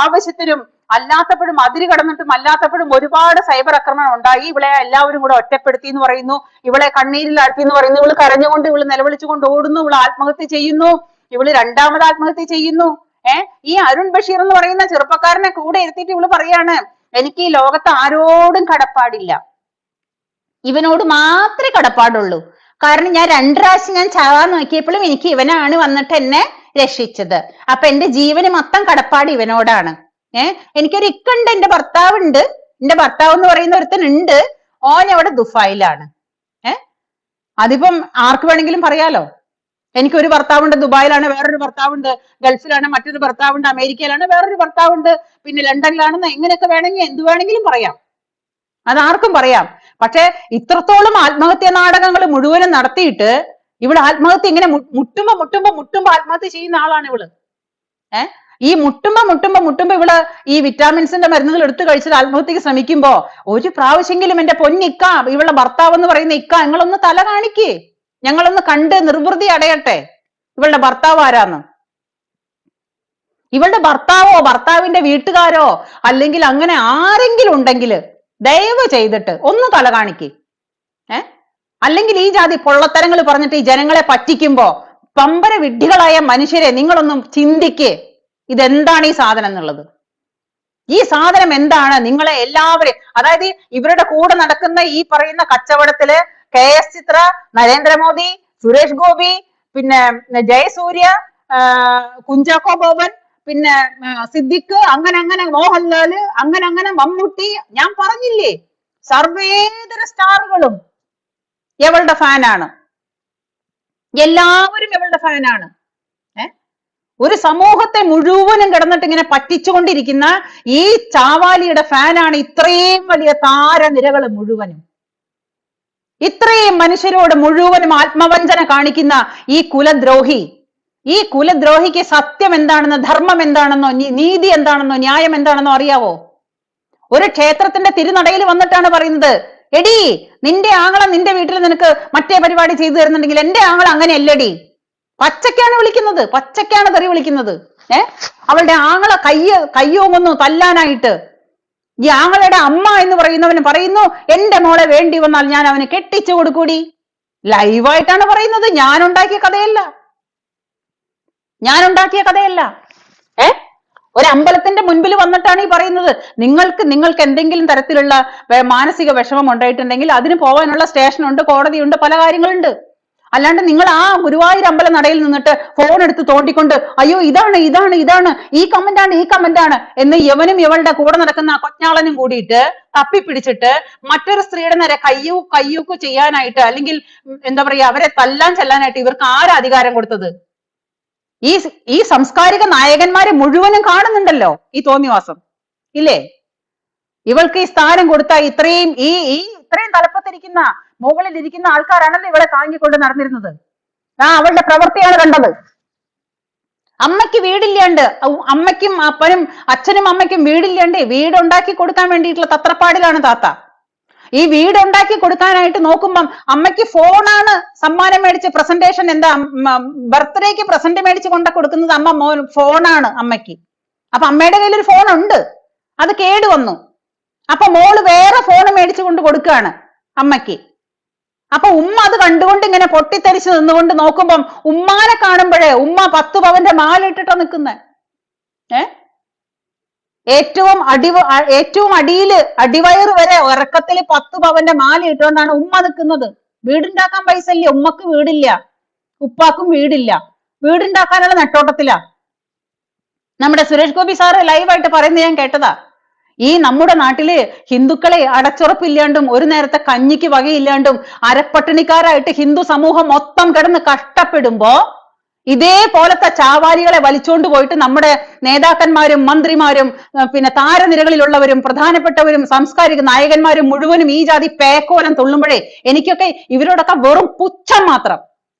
ആവശ്യത്തിനും അല്ലാത്തപ്പോഴും അതിര് കടന്നിട്ടും അല്ലാത്തപ്പോഴും ഒരുപാട് സൈബർ ആക്രമണം ഉണ്ടായി. ഇവളെ എല്ലാവരും കൂടെ ഒറ്റപ്പെടുത്തി എന്ന് പറയുന്നു, ഇവളെ കണ്ണീരിലാഴ്ത്തി എന്ന് പറയുന്നു, ഇവള് കരഞ്ഞുകൊണ്ട് ഇവള് നിലവിളിച്ചുകൊണ്ട് ഓടുന്നു, ഇവള് ആത്മഹത്യ ചെയ്യുന്നു, ഇവള് രണ്ടാമത് ആത്മഹത്യ ചെയ്യുന്നു. ഈ അരുൺ ബഷീർ എന്ന് പറയുന്ന ചെറുപ്പക്കാരനെ കൂടെ ഇരുത്തിയിട്ട് ഇവള് പറയാണ്, എനിക്ക് ഈ ലോകത്ത് ആരോടും കടപ്പാടില്ല, ഇവനോട് മാത്രമേ കടപ്പാടുള്ളൂ. കാരണം ഞാൻ 2 പ്രാവശ്യം ഞാൻ ചാവാൻ നോക്കിയപ്പോഴും എനിക്ക് ഇവനാണ് വന്നിട്ട് എന്നെ രക്ഷിച്ചത്. അപ്പൊ എന്റെ ജീവന് മൊത്തം കടപ്പാട് ഇവനോടാണ്. എനിക്കൊരു ഇക്കുണ്ട്, എന്റെ ഭർത്താവുണ്ട്, എന്റെ ഭർത്താവ് എന്ന് പറയുന്ന ഒരുത്തനുണ്ട്, ഓൻ അവിടെ ദുബായിലാണ്. അതിപ്പം ആർക്ക് വേണമെങ്കിലും പറയാലോ. എനിക്കൊരു ഭർത്താവുണ്ട്, ദുബായിലാണ്, വേറൊരു ഭർത്താവുണ്ട്, ഗൾഫിലാണ്, മറ്റൊരു ഭർത്താവുണ്ട്, അമേരിക്കയിലാണ്, വേറൊരു ഭർത്താവുണ്ട്, പിന്നെ ലണ്ടനിലാണെന്ന്, എങ്ങനെയൊക്കെ വേണമെങ്കിൽ എന്ത് വേണമെങ്കിലും പറയാം, അതാർക്കും പറയാം. പക്ഷെ ഇത്രത്തോളം ആത്മഹത്യ നാടകങ്ങൾ മുഴുവനും നടത്തിയിട്ട് ഇവള് ആത്മഹത്യ ഇങ്ങനെ മുട്ടുമ്പോ ആത്മഹത്യ ചെയ്യുന്ന ആളാണ് ഇവള്. ഈ മുട്ടുമ്പോ ഇവള് ഈ വിറ്റാമിൻസിന്റെ മരുന്നുകൾ എടുത്തു കഴിച്ചിട്ട് ആത്മഹത്യക്ക് ശ്രമിക്കുമ്പോ ഒരു പ്രാവശ്യമെങ്കിലും എന്റെ പൊന്നിക്ക, ഇവളുടെ ഭർത്താവ് എന്ന് പറയുന്ന ഇക്ക, നിങ്ങളൊന്ന് തല കാണിക്കേ, ഞങ്ങളൊന്ന് കണ്ട് നിർവൃതി അടയട്ടെ ഇവളുടെ ഭർത്താവ് ആരാന്ന്. ഇവളുടെ ഭർത്താവോ ഭർത്താവിന്റെ വീട്ടുകാരോ അല്ലെങ്കിൽ അങ്ങനെ ആരെങ്കിലും ഉണ്ടെങ്കിൽ ദയവ് ചെയ്തിട്ട് ഒന്ന് തല കാണിക്ക്. അല്ലെങ്കിൽ ഈ ജാതി പൊള്ളത്തരങ്ങൾ പറഞ്ഞിട്ട് ഈ ജനങ്ങളെ പറ്റിക്കുമ്പോ പമ്പര വിഡ്ഢികളായ മനുഷ്യരെ നിങ്ങളൊന്നും ചിന്തിക്ക്, ഇതെന്താണ് ഈ സാധനം എന്നുള്ളത്. ഈ സാധനം എന്താണ്? നിങ്ങളെ എല്ലാവരും, അതായത് ഇവരുടെ കൂടെ നടക്കുന്ന ഈ പറയുന്ന കച്ചവടത്തില് KS ചിത്ര, നരേന്ദ്രമോദി, സുരേഷ് ഗോപി, പിന്നെ ജയസൂര്യ, കുഞ്ചാക്കോ ബോബൻ, പിന്നെ സിദ്ദിഖ്, അങ്ങനെ മോഹൻലാല്, അങ്ങനെ മമ്മൂട്ടി, ഞാൻ പറഞ്ഞില്ലേ, സർവേതര സ്റ്റാറുകളും എവളുടെ ഫാനാണ്. എല്ലാവരും എവളുടെ ഫാനാണ്. ഒരു സമൂഹത്തെ മുഴുവനും കിടന്നിട്ട് ഇങ്ങനെ പറ്റിച്ചുകൊണ്ടിരിക്കുന്ന ഈ ചാവാലിയുടെ ഫാനാണ് ഇത്രയും വലിയ താരനിരകൾ മുഴുവനും. ഇത്രയും മനുഷ്യരോട് മുഴുവനും ആത്മവഞ്ചന കാണിക്കുന്ന ഈ കുലദ്രോഹി, ഈ കുലദ്രോഹിക്ക് സത്യം എന്താണെന്നോ, ധർമ്മം എന്താണെന്നോ, നീതി എന്താണെന്നോ, ന്യായം എന്താണെന്നോ അറിയാവോ? ഒരു ക്ഷേത്രത്തിന്റെ തിരുനടയിൽ വന്നിട്ടാണ് പറയുന്നത്, എടി നിന്റെ ആങ്ങള നിന്റെ വീട്ടിൽ നിനക്ക് മറ്റേ പരിപാടി ചെയ്തു തരുന്നുണ്ടെങ്കിൽ എന്റെ ആങ്ങള അങ്ങനെയല്ലടി. പച്ചക്കാണ് വിളിക്കുന്നത്, പച്ചക്കാണ് തെറി വിളിക്കുന്നത്. അവളുടെ ആങ്ങള കയ്യോങ്ങുന്നു തല്ലാനായിട്ട്. ഈ ആങ്ങളുടെ അമ്മ എന്ന് പറയുന്നവന് പറയുന്നു, എന്റെ മോളെ വേണ്ടി വന്നാൽ ഞാൻ അവന് കെട്ടിച്ചു കൊടുക്കൂടി. ലൈവായിട്ടാണ് പറയുന്നത്, ഞാൻ ഉണ്ടാക്കിയ കഥയല്ല. ഒരു അമ്പലത്തിന്റെ മുൻപിൽ വന്നിട്ടാണ് ഈ പറയുന്നത്, നിങ്ങൾക്ക് എന്തെങ്കിലും തരത്തിലുള്ള മാനസിക വിഷമം ഉണ്ടായിട്ടുണ്ടെങ്കിൽ അതിന് പോകാനുള്ള സ്റ്റേഷനുണ്ട്, കോടതിയുണ്ട്, പല കാര്യങ്ങളുണ്ട്. അല്ലാണ്ട് നിങ്ങൾ ആ ഗുരുവായൂർ അമ്പല നടയിൽ നിന്നിട്ട് ഫോൺ എടുത്ത് തോണ്ടിക്കൊണ്ട് അയ്യോ ഇതാണ് ഈ കമന്റ് ആണ് എന്ന് യവനും ഇവളുടെ കൂടെ നടക്കുന്ന കൊഞ്ഞാളനും കൂടിയിട്ട് തപ്പിപ്പിടിച്ചിട്ട് മറ്റൊരു സ്ത്രീയുടെ നേരെ കയ്യൂക്ക് ചെയ്യാനായിട്ട്, അല്ലെങ്കിൽ എന്താ പറയാ, അവരെ തല്ലാൻ ചെല്ലാനായിട്ട് ഇവർക്ക് ആരാ അധികാരം കൊടുത്തത്? ഈ സാംസ്കാരിക നായകന്മാരെ മുഴുവനും കാണുന്നുണ്ടല്ലോ ഈ തോന്നിവാസം, ഇല്ലേ? ഇവൾക്ക് ഈ സ്ഥാനം കൊടുത്ത ഇത്രയും തലപ്പത്തിരിക്കുന്ന മുകളിൽ ഇരിക്കുന്ന ആൾക്കാരാണല്ലോ ഇവളെ താങ്ങിക്കൊണ്ട് നടന്നിരുന്നത്. അവളുടെ പ്രവൃത്തിയാണ് കണ്ടത്. അമ്മയ്ക്ക് വീടില്ലാണ്ട്, അമ്മയ്ക്കും അച്ഛനും അമ്മയ്ക്കും വീടില്ലാണ്ട് വീടുണ്ടാക്കി കൊടുക്കാൻ വേണ്ടിയിട്ടുള്ള തത്രപ്പാടിലാണ് താത്ത. ഈ വീടുണ്ടാക്കി കൊടുക്കാനായിട്ട് നോക്കുമ്പം അമ്മയ്ക്ക് ഫോണാണ് സമ്മാനം മേടിച്ച് പ്രസന്റേഷൻ, എന്താ ബർത്ത്ഡേക്ക് പ്രസന്റ് മേടിച്ച് കൊണ്ട കൊടുക്കുന്നത് ഫോണാണ് അമ്മയ്ക്ക്. അപ്പൊ അമ്മയുടെ കയ്യിൽ ഒരു ഫോൺ ഉണ്ട്, അത് കേടുവന്നു. അപ്പൊ മോള് വേറെ ഫോൺ മേടിച്ചു കൊണ്ട് കൊടുക്കുകയാണ് അമ്മയ്ക്ക്. അപ്പൊ ഉമ്മ അത് കണ്ടുകൊണ്ട് ഇങ്ങനെ പൊട്ടിത്തെറിച്ച് നിന്നുകൊണ്ട് നോക്കുമ്പം ഉമ്മാനെ കാണുമ്പോഴേ ഉമ്മ 10 പവന്റെ മാല ഇട്ടിട്ടാ നിൽക്കുന്നത്. ഏറ്റവും അടിയില് അടിവയറ് വരെ ഉറക്കത്തില് 10 പവന്റെ മാല ഇട്ടുകൊണ്ടാണ് ഉമ്മ നിൽക്കുന്നത്. വീടുണ്ടാക്കാൻ പൈസ ഇല്ല, ഉമ്മക്ക് വീടില്ല, ഉപ്പാക്കും വീടില്ല, വീടുണ്ടാക്കാനുള്ള നെട്ടോട്ടത്തിലാ. നമ്മുടെ സുരേഷ് ഗോപി സാറ് ലൈവായിട്ട് പറയുന്നത് ഞാൻ കേട്ടതാ. ഈ നമ്മുടെ നാട്ടില് ഹിന്ദുക്കളെ അടച്ചുറപ്പില്ലാണ്ടും ഒരു നേരത്തെ കഞ്ഞിക്ക് വകയില്ലാണ്ടും അരപ്പട്ടിണിക്കാരായിട്ട് ഹിന്ദു സമൂഹം മൊത്തം കിടന്ന് കഷ്ടപ്പെടുമ്പോ ഇതേപോലത്തെ ചാവാലികളെ വലിച്ചോണ്ട് പോയിട്ട് നമ്മുടെ നേതാക്കന്മാരും മന്ത്രിമാരും പിന്നെ താരനിരകളിലുള്ളവരും പ്രധാനപ്പെട്ടവരും സാംസ്കാരിക നായകന്മാരും മുഴുവനും ഈ ജാതി പേക്കോലം തുള്ളുമ്പോഴേ എനിക്കൊക്കെ ഇവരോടൊക്കെ വെറും പുച്ഛം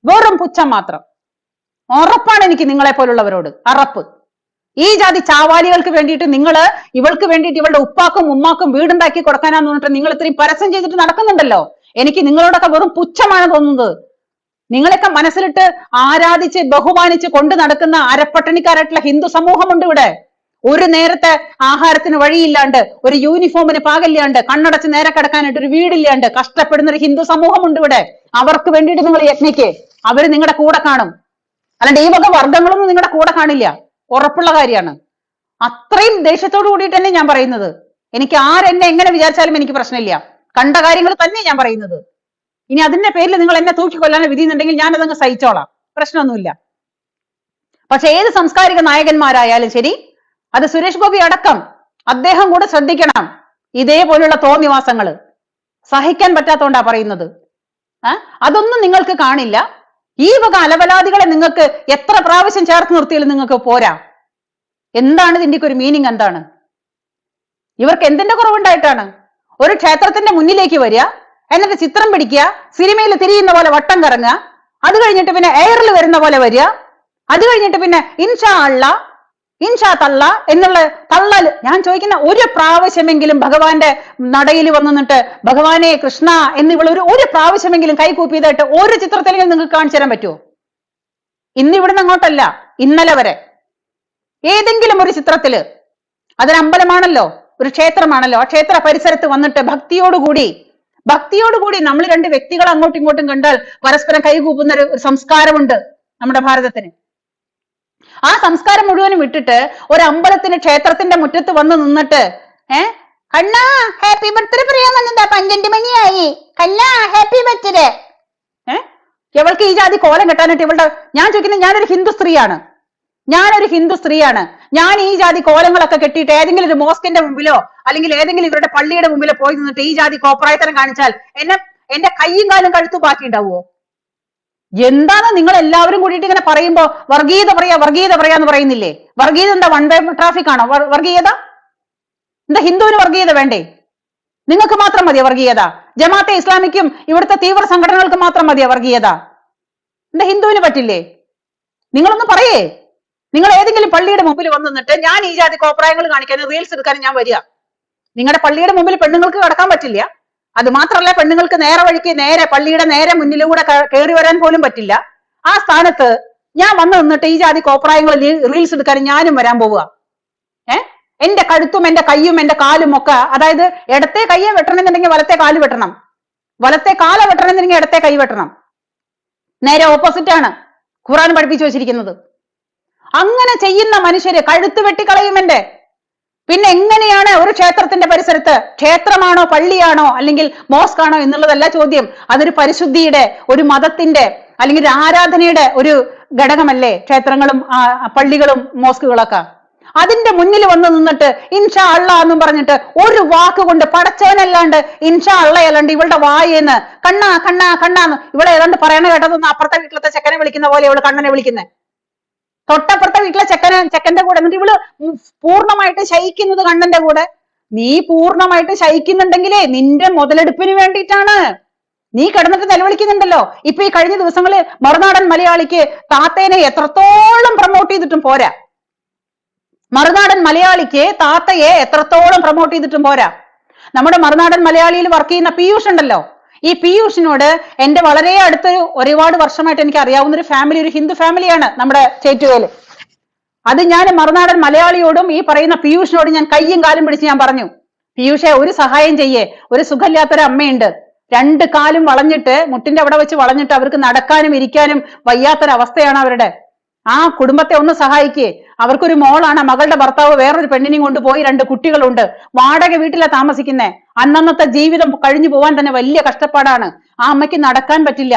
മാത്രം. ഉറപ്പാണ് എനിക്ക് നിങ്ങളെ പോലുള്ളവരോട്, അറപ്പ്. ഈ ജാതി ചാവാലികൾക്ക് വേണ്ടിയിട്ട് ഇവൾക്ക് വേണ്ടിയിട്ട് ഇവളുടെ ഉപ്പാക്കും ഉമ്മാക്കും വീടുണ്ടാക്കി കൊടുക്കാനാന്ന് പറഞ്ഞിട്ട് നിങ്ങൾ ഇത്രയും പരസ്യം ചെയ്തിട്ട് നടക്കുന്നുണ്ടല്ലോ. എനിക്ക് നിങ്ങളോടൊക്കെ വെറും പുച്ഛമാണ് തോന്നുന്നത്. നിങ്ങളൊക്കെ മനസ്സിലിട്ട് ആരാധിച്ച് ബഹുമാനിച്ച് കൊണ്ട് നടക്കുന്ന അരപ്പട്ടണിക്കാരായിട്ടുള്ള ഹിന്ദു സമൂഹമുണ്ട് ഇവിടെ. ഒരു നേരത്തെ ആഹാരത്തിന് വഴിയില്ലാണ്ട്, ഒരു യൂണിഫോമിന് പാകില്ലാണ്ട്, കണ്ണടച്ച് നേരെ കിടക്കാനായിട്ട് ഒരു വീടില്ലാണ്ട് കഷ്ടപ്പെടുന്ന ഒരു ഹിന്ദു സമൂഹമുണ്ട് ഇവിടെ. അവർക്ക് വേണ്ടിയിട്ട് നിങ്ങൾ യജ്ഞിക്ക്, അവര് നിങ്ങളുടെ കൂടെ കാണും. അല്ലാണ്ട് ഈ വക വർഗങ്ങളൊന്നും നിങ്ങളുടെ കൂടെ കാണില്ല, ഉറപ്പുള്ള കാര്യമാണ്. അത്രയും ദേഷ്യത്തോടു കൂടിയിട്ട് തന്നെ ഞാൻ പറയുന്നത്. എനിക്ക് ആരെന്നെ എങ്ങനെ വിചാരിച്ചാലും എനിക്ക് പ്രശ്നമില്ല, കണ്ട കാര്യങ്ങൾ തന്നെ ഞാൻ പറയുന്നത്. ഇനി അതിന്റെ പേരിൽ നിങ്ങൾ എന്നെ തൂക്കിക്കൊല്ലാൻ വിധിയുന്നുണ്ടെങ്കിൽ ഞാൻ അതങ്ങ് സഹിച്ചോളാം, പ്രശ്നമൊന്നുമില്ല. പക്ഷെ ഏത് സാംസ്കാരിക നായകന്മാരായാലും ശരി, അത് സുരേഷ് ഗോപി അടക്കം അദ്ദേഹം കൂടെ ശ്രദ്ധിക്കണം. ഇതേപോലുള്ള തോന്നിവാസങ്ങള് സഹിക്കാൻ പറ്റാത്തോണ്ടാ പറയുന്നത്. അതൊന്നും നിങ്ങൾക്ക് കാണില്ല. ഈ വക അലവലാദികളെ നിങ്ങൾക്ക് എത്ര പ്രാവശ്യം ചേർത്ത് നിർത്തിയാലും നിങ്ങൾക്ക് പോരാ. എന്താണ് ഇതിന്റെ ഒരു മീനിങ്? എന്താണ് ഇവർക്ക് എന്തിന്റെ കുറവുണ്ടായിട്ടാണ്? ഒരു ക്ഷേത്രത്തിന്റെ മുന്നിലേക്ക് വരിക, എന്നിട്ട് ചിത്രം പിടിക്കുക, സിനിമയിൽ തിരിയുന്ന പോലെ വട്ടം കറങ്ങുക, അത് കഴിഞ്ഞിട്ട് പിന്നെ എയറിൽ വരുന്ന പോലെ വരിക, അത് കഴിഞ്ഞിട്ട് പിന്നെ ഇൻഷാ അല്ലാ ഇൻഷാ തള്ള എന്നുള്ള തള്ളല്. ഞാൻ ചോദിക്കുന്ന, ഒരു പ്രാവശ്യമെങ്കിലും ഭഗവാന്റെ നടയിൽ വന്നിട്ട് ഭഗവാനെ കൃഷ്ണ എന്നിവൾ ഒരു പ്രാവശ്യമെങ്കിലും കൈകൂപ്പിയതായിട്ട് ഒരു ചിത്രത്തിലെങ്കിലും നിങ്ങൾക്ക് കാണിച്ചു തരാൻ പറ്റുമോ? ഇന്ന് ഇവിടുന്ന് അങ്ങോട്ടല്ല, ഇന്നലെ വരെ ഏതെങ്കിലും ഒരു ചിത്രത്തില്, അതൊരമ്പലമാണല്ലോ, ഒരു ക്ഷേത്രമാണല്ലോ, ആ ക്ഷേത്ര പരിസരത്ത് വന്നിട്ട് ഭക്തിയോടുകൂടി നമ്മൾ രണ്ട് വ്യക്തികൾ അങ്ങോട്ടും ഇങ്ങോട്ടും കണ്ടാൽ പരസ്പരം കൈകൂപ്പുന്ന ഒരു സംസ്കാരമുണ്ട്. നമ്മുടെ ഭാരതത്തിന്. ആ സംസ്കാരം മുഴുവനും വിട്ടിട്ട് ഒരു അമ്പലത്തിന് ക്ഷേത്രത്തിന്റെ മുറ്റത്ത് വന്ന് നിന്നിട്ട് കണ്ണാ ഹാപ്പി ബർത്ത്ഡേ പറയാൻ വന്നതാ, 12 മണിയായി, കണ്ണാ ഹാപ്പി ബർത്ത്ഡേ. ഇവൾക്ക് ഈ ജാതി കോലം കെട്ടാനായിട്ട് ഇവളുടെ, ഞാൻ ചോദിക്കുന്നത്, ഞാനൊരു ഹിന്ദു സ്ത്രീയാണ്, ഞാൻ ഈ ജാതി കോലങ്ങളൊക്കെ കെട്ടിയിട്ട് ഏതെങ്കിലും ഒരു മോസ്കിന്റെ മുമ്പിലോ അല്ലെങ്കിൽ ഏതെങ്കിലും ഇവരുടെ പള്ളിയുടെ മുമ്പിലോ പോയി നിന്നിട്ട് ഈ ജാതി കോപ്രായത്തരം കാണിച്ചാൽ എന്റെ കയ്യും കാലും കഴുത്തും ബാക്കി ഉണ്ടാവുമോ? എന്താണ് നിങ്ങൾ എല്ലാവരും കൂടിയിട്ട് ഇങ്ങനെ പറയുമ്പോ വർഗീയത പറയാന്ന് പറയുന്നില്ലേ? വർഗീയത എന്താ വൺ വേ ട്രാഫിക് ആണോ വർഗീയത? എന്താ ഹിന്ദുവിന് വർഗീയത വേണ്ടേ? നിങ്ങൾക്ക് മാത്രം മതിയോ വർഗീയത? ജമാഅത്തെ ഇസ്ലാമിക്കും ഇവിടുത്തെ തീവ്ര സംഘടനകൾക്ക് മാത്രം മതിയോ വർഗീയത? എന്താ ഹിന്ദുവിന് പറ്റില്ലേ? നിങ്ങളൊന്ന് പറയേ. നിങ്ങൾ ഏതെങ്കിലും പള്ളിയുടെ മുമ്പിൽ വന്ന് നിന്നിട്ട് ഞാൻ ഈ ജാതി കോപ്രായങ്ങൾ കാണിക്കാനും റീൽസ് എടുക്കാനും ഞാൻ വരിക. നിങ്ങളുടെ പള്ളിയുടെ മുമ്പിൽ പെണ്ണുങ്ങൾക്ക് കടക്കാൻ പറ്റില്ല. അത് മാത്രമല്ല, പെണ്ണുങ്ങൾക്ക് നേരെ വഴിക്ക് പള്ളിയുടെ നേരെ മുന്നിലൂടെ കയറി വരാൻ പോലും പറ്റില്ല. ആ സ്ഥാനത്ത് ഞാൻ വന്ന് നിന്നിട്ട് ഈ ജാതി കോപ്രായങ്ങൾ റീൽസ് എടുക്കാനും ഞാനും വരാൻ പോവുക? എന്റെ കഴുത്തും എന്റെ കയ്യും എന്റെ കാലും ഒക്കെ, അതായത് ഇടത്തെ കയ്യെ വെട്ടണമെന്നുണ്ടെങ്കിൽ വലത്തെ കാല് വെട്ടണം, വലത്തെ കാല വെട്ടണമെന്നുണ്ടെങ്കിൽ ഇടത്തെ കൈ വെട്ടണം. നേരെ ഓപ്പോസിറ്റ് ആണ് ഖുർആൻ പഠിപ്പിച്ചു വെച്ചിരിക്കുന്നത്. അങ്ങനെ ചെയ്യുന്ന മനുഷ്യര് കഴുത്ത് വെട്ടിക്കളയും. പിന്നെ എങ്ങനെയാണ് ഒരു ക്ഷേത്രത്തിന്റെ പരിസരത്ത്, ക്ഷേത്രമാണോ പള്ളിയാണോ അല്ലെങ്കിൽ മോസ്ക് ആണോ എന്നുള്ളതല്ല ചോദ്യം, അതൊരു പരിശുദ്ധിയുടെ, ഒരു മതത്തിന്റെ അല്ലെങ്കിൽ ഒരു ആരാധനയുടെ ഒരു ഘടകമല്ലേ ക്ഷേത്രങ്ങളും പള്ളികളും മോസ്കുകളൊക്കെ? അതിന്റെ മുന്നിൽ വന്ന് നിന്നിട്ട് ഇൻഷാ അള്ളാ എന്നും പറഞ്ഞിട്ട് ഒരു വാക്ക് കൊണ്ട് പടച്ചവനല്ലാണ്ട് ഇൻഷാ അള്ളയല്ലാണ്ട് ഇവളുടെ വായേന്ന് കണ്ണാ കണ്ണാ കണ്ണാന്ന് ഇവളെ ഏതാണ്ട് പറയണ കേട്ടതൊന്ന് അപ്പുറത്തെ വീട്ടിലത്തെ ചെക്കനെ വിളിക്കുന്ന പോലെ ഇവള് കണ്ണനെ വിളിക്കുന്നത്. തൊട്ടപ്പുറത്തെ വീട്ടിലെ ചെക്കന്റെ കൂടെ എന്നിട്ട് ഇവള് പൂർണ്ണമായിട്ട് ശയിക്കുന്നത് കണ്ണന്റെ കൂടെ. നീ പൂർണ്ണമായിട്ട് ശയിക്കുന്നുണ്ടെങ്കിലേ നിന്റെ മുതലെടുപ്പിന് വേണ്ടിയിട്ടാണ്. നീ കിടന്നിട്ട് നിലവിളിക്കുന്നുണ്ടല്ലോ. ഇപ്പൊ ഈ കഴിഞ്ഞ ദിവസങ്ങളിൽ മറുനാടൻ മലയാളിക്ക് താത്തേനെ എത്രത്തോളം പ്രൊമോട്ട് ചെയ്തിട്ടും പോരാ. മറുനാടൻ മലയാളിക്ക് താത്തയെ എത്രത്തോളം പ്രൊമോട്ട് ചെയ്തിട്ടും പോരാ. നമ്മുടെ മറുനാടൻ മലയാളിയിൽ വർക്ക് ചെയ്യുന്ന പീയൂഷ് ഉണ്ടല്ലോ, ഈ പീയൂഷിനോട് എന്റെ വളരെ അടുത്തൊരു ഒരുപാട് വർഷമായിട്ട് എനിക്ക് അറിയാവുന്ന ഒരു ഫാമിലി, ഒരു ഹിന്ദു ഫാമിലിയാണ് നമ്മുടെ ചേറ്റുവേല്. അത് ഞാൻ മറുനാടൻ മലയാളിയോടും ഈ പറയുന്ന പീയൂഷിനോടും ഞാൻ കയ്യും കാലും പിടിച്ച് ഞാൻ പറഞ്ഞു, പീയൂഷെ ഒരു സഹായം ചെയ്യേ, ഒരു സുഖമില്ലാത്തൊരു അമ്മയുണ്ട്, 2 കാലും വളഞ്ഞിട്ട് മുട്ടിന്റെ അവിടെ വെച്ച് വളഞ്ഞിട്ട് അവർക്ക് നടക്കാനും ഇരിക്കാനും വയ്യാത്തൊരവസ്ഥയാണ് അവരുടെ. ആ കുടുംബത്തെ ഒന്ന് സഹായിക്കേ. അവർക്കൊരു മോളാണ്, മകളുടെ ഭർത്താവ് വേറൊരു പെണ്ണിനെയും കൊണ്ടുപോയി 2 കുട്ടികളുണ്ട്, വാടക വീട്ടിലാണ് താമസിക്കുന്നേ. അന്നന്നത്തെ ജീവിതം കഴിഞ്ഞു പോവാൻ തന്നെ വലിയ കഷ്ടപ്പാടാണ്. ആ അമ്മയ്ക്ക് നടക്കാൻ പറ്റില്ല.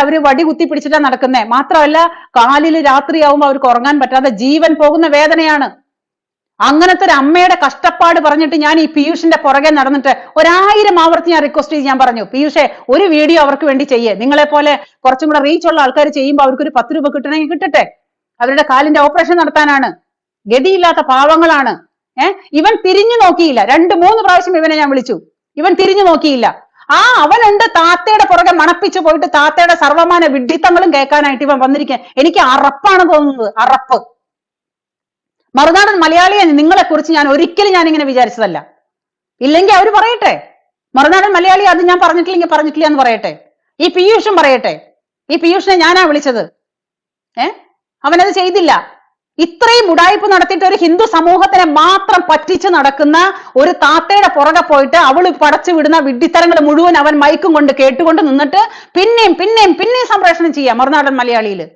അവര് വടി കുത്തി പിടിച്ചിട്ടാണ് നടക്കുന്നേ. മാത്രമല്ല കാലില് രാത്രിയാവുമ്പോ അവർക്ക് ഉറങ്ങാൻ പറ്റാതെ ജീവൻ പോകുന്ന വേദനയാണ്. അങ്ങനത്തെ ഒരു അമ്മയുടെ കഷ്ടപ്പാട് പറഞ്ഞിട്ട് ഞാൻ ഈ പീയൂഷിന്റെ പുറകെ നടന്നിട്ട് 1000 ആവർത്തി ഞാൻ റിക്വസ്റ്റ് ചെയ്ത് ഞാൻ പറഞ്ഞു, പീയൂഷെ ഒരു വീഡിയോ അവർക്ക് വേണ്ടി ചെയ്യേ. നിങ്ങളെ പോലെ കുറച്ചും കൂടെ റീച്ച് ഉള്ള ആൾക്കാർ ചെയ്യുമ്പോൾ അവർക്കൊരു 10 രൂപ കിട്ടണമെങ്കിൽ കിട്ടട്ടെ. അവരുടെ കാലിന്റെ ഓപ്പറേഷൻ നടത്താനാണ്. ഗതിയില്ലാത്ത പാവങ്ങളാണ്. ഇവൻ തിരിഞ്ഞു നോക്കിയില്ല. 2-3 പ്രാവശ്യം ഇവനെ ഞാൻ വിളിച്ചു, ഇവൻ തിരിഞ്ഞു നോക്കിയില്ല. അവനുണ്ട് താത്തയുടെ പുറകെ മണപ്പിച്ചു പോയിട്ട് താത്തയുടെ സർവമാന വിഡ്ഢിത്തങ്ങളും കേൾക്കാനായിട്ട് ഇവൻ വന്നിരിക്കാൻ. എനിക്ക് അറപ്പാണ് തോന്നുന്നത്, അറപ്പ്. മറുനാടൻ മലയാളിയെ നിങ്ങളെ കുറിച്ച് ഞാൻ ഒരിക്കലും ഇങ്ങനെ വിചാരിച്ചതല്ല. ഇല്ലെങ്കിൽ അവര് പറയട്ടെ, മറുനാടൻ മലയാളി അത് ഞാൻ പറഞ്ഞിട്ടില്ല എന്ന് പറയട്ടെ. ഈ പീയൂഷും പറയട്ടെ, ഈ പീയൂഷിനെ ഞാനാ വിളിച്ചത്. അവനത് ചെയ്തില്ല. ഇത്രയും ഉടായ്പ നടത്തിയിട്ട് ഒരു ഹിന്ദു സമൂഹത്തിനെ മാത്രം പറ്റിച്ച് നടക്കുന്ന ഒരു താത്തയുടെ പുറകെ പോയിട്ട് അവള് പടച്ചു വിടുന്ന വിഡ്ഢിത്തരങ്ങൾ മുഴുവൻ അവൻ മൈക്കും കൊണ്ട് കേട്ടുകൊണ്ട് നിന്നിട്ട് പിന്നെയും സംപ്രേഷണം ചെയ്യാം മറുനാടൻ മലയാളിയില്.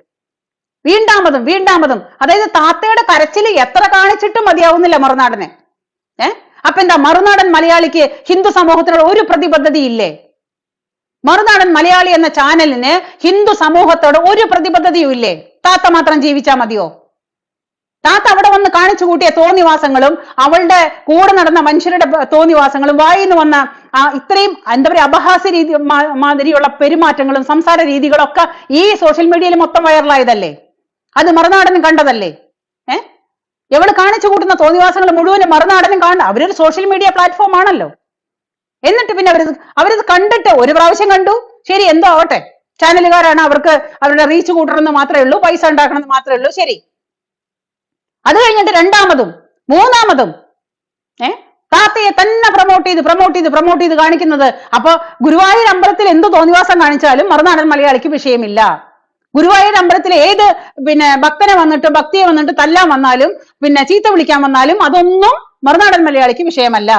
വീണ്ടാമതും. അതായത് താത്തയുടെ കരച്ചില് എത്ര കാണിച്ചിട്ടും മതിയാവുന്നില്ല മറുനാടനെ. അപ്പൊ എന്താ മറുനാടൻ മലയാളിക്ക് ഹിന്ദു സമൂഹത്തിനോട് ഒരു പ്രതിബദ്ധതയില്ലേ? മറുനാടൻ മലയാളി എന്ന ചാനലിന് ഹിന്ദു സമൂഹത്തോട് ഒരു പ്രതിബദ്ധതയും ഇല്ലേ? താത്ത മാത്രം ജീവിച്ചാ മതിയോ? താത്ത അവിടെ വന്ന് കാണിച്ചു കൂട്ടിയ തോന്നിവാസങ്ങളും അവളുടെ കൂടെ നടന്ന മനുഷ്യരുടെ തോന്നിവാസങ്ങളും വായിന്ന് വന്ന ഇത്രയും എന്താ പറയുക അപഹാസ്യ രീതി മാതിരിയുള്ള പെരുമാറ്റങ്ങളും സംസാര രീതികളും ഒക്കെ ഈ സോഷ്യൽ മീഡിയയിൽ മൊത്തം വൈറലായതല്ലേ? അത് മറുനാടനും കണ്ടതല്ലേ? എവള് കാണിച്ചു കൂട്ടുന്ന തോന്നിവാസങ്ങൾ മുഴുവനും മറുനാടനും കാണുക. അവരൊരു സോഷ്യൽ മീഡിയ പ്ലാറ്റ്ഫോം ആണല്ലോ. എന്നിട്ട് പിന്നെ അവരത് കണ്ടിട്ട് ഒരു പ്രാവശ്യം കണ്ടു, ശരി എന്തോ ആവട്ടെ, ചാനലുകാരാണ്, അവർക്ക് അവരുടെ റീച്ച് കൂട്ടണമെന്ന് മാത്രമേ ഉള്ളൂ, പൈസ ഉണ്ടാക്കണമെന്ന് മാത്രമേ ഉള്ളൂ, ശരി. അത് കഴിഞ്ഞിട്ട് 2ാമതും 3ാമതും താത്തയെ തന്നെ പ്രൊമോട്ട് ചെയ്ത് കാണിക്കുന്നത്. അപ്പൊ ഗുരുവായൂർ അമ്പലത്തിൽ എന്ത് തോന്നിവാസം കാണിച്ചാലും മറുനാടൻ മലയാളിക്ക് വിഷയമില്ല. ഗുരുവായൂർ അമ്പലത്തിൽ ഏത് ഭക്തിയെ വന്നിട്ട് തല്ലാൻ വന്നാലും ചീത്ത വിളിക്കാൻ വന്നാലും അതൊന്നും മറുനാടൻ മലയാളിക്ക് വിഷയമല്ല.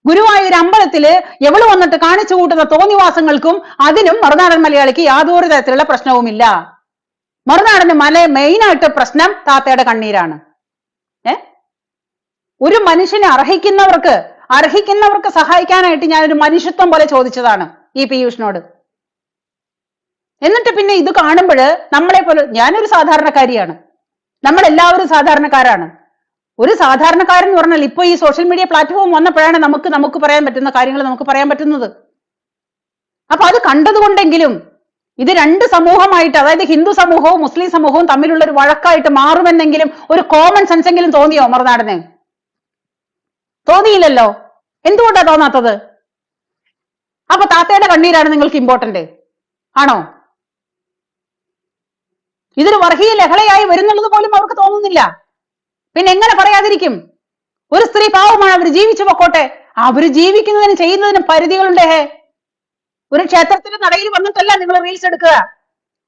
ഗുരുവായൂർ അമ്പലത്തില് എവള് വന്നിട്ട് കാണിച്ചു കൂട്ടുന്ന തോന്നിവാസങ്ങൾക്കും അതിനും മറുനാടൻ മലയാളിക്ക് യാതൊരു തരത്തിലുള്ള പ്രശ്നവുമില്ല. മറുനാടന് മെയിനായിട്ട് പ്രശ്നം താത്തയുടെ കണ്ണീരാണ്. ഒരു മനുഷ്യനെ അർഹിക്കുന്നവർക്ക് സഹായിക്കാനായിട്ട് ഞാനൊരു മനുഷ്യത്വം പോലെ ചോദിച്ചതാണ് ഈ പീയൂഷിനോട്. എന്നിട്ട് പിന്നെ ഇത് കാണുമ്പോൾ നമ്മളെ പോലെ, ഞാനൊരു സാധാരണക്കാരിയാണ്, നമ്മളെല്ലാവരും സാധാരണക്കാരാണ്. ഒരു സാധാരണക്കാരൻ എന്ന് പറഞ്ഞാൽ ഇപ്പൊ ഈ സോഷ്യൽ മീഡിയ പ്ലാറ്റ്ഫോം വന്നപ്പോഴാണ് നമുക്ക് പറയാൻ പറ്റുന്ന കാര്യങ്ങൾ നമുക്ക് പറയാൻ പറ്റുന്നത്. അപ്പൊ അത് കണ്ടതുകൊണ്ടെങ്കിലും ഇത് രണ്ട് സമൂഹമായിട്ട്, അതായത് ഹിന്ദു സമൂഹവും മുസ്ലിം സമൂഹവും തമ്മിലുള്ള ഒരു വഴക്കായിട്ട് മാറുമെന്നെങ്കിലും ഒരു കോമൺ സെൻസ് എങ്കിലും തോന്നിയോ മറുനാടന്? തോന്നിയില്ലല്ലോ. എന്തുകൊണ്ടാ തോന്നാത്തത്? അപ്പൊ താത്തയുടെ കണ്ണീരാണ് നിങ്ങൾക്ക് ഇമ്പോർട്ടന്റ് ആണോ? ഇതൊരു വർഗീയ ലഹളയായി വരുന്നുള്ളത് പോലും അവർക്ക് തോന്നുന്നില്ല. പിന്നെ എങ്ങനെ പറയാതിരിക്കും? ഒരു സ്ത്രീ പാവമാണ്, അവർ ജീവിച്ചു പൊക്കോട്ടെ. അവർ ജീവിക്കുന്നതിനും ചെയ്യുന്നതിനും പരിധികളുണ്ട്. ഒരു ക്ഷേത്രത്തിന്റെ നടയിൽ വന്നിട്ടല്ല നിങ്ങൾ റീൽസ് എടുക്കുക.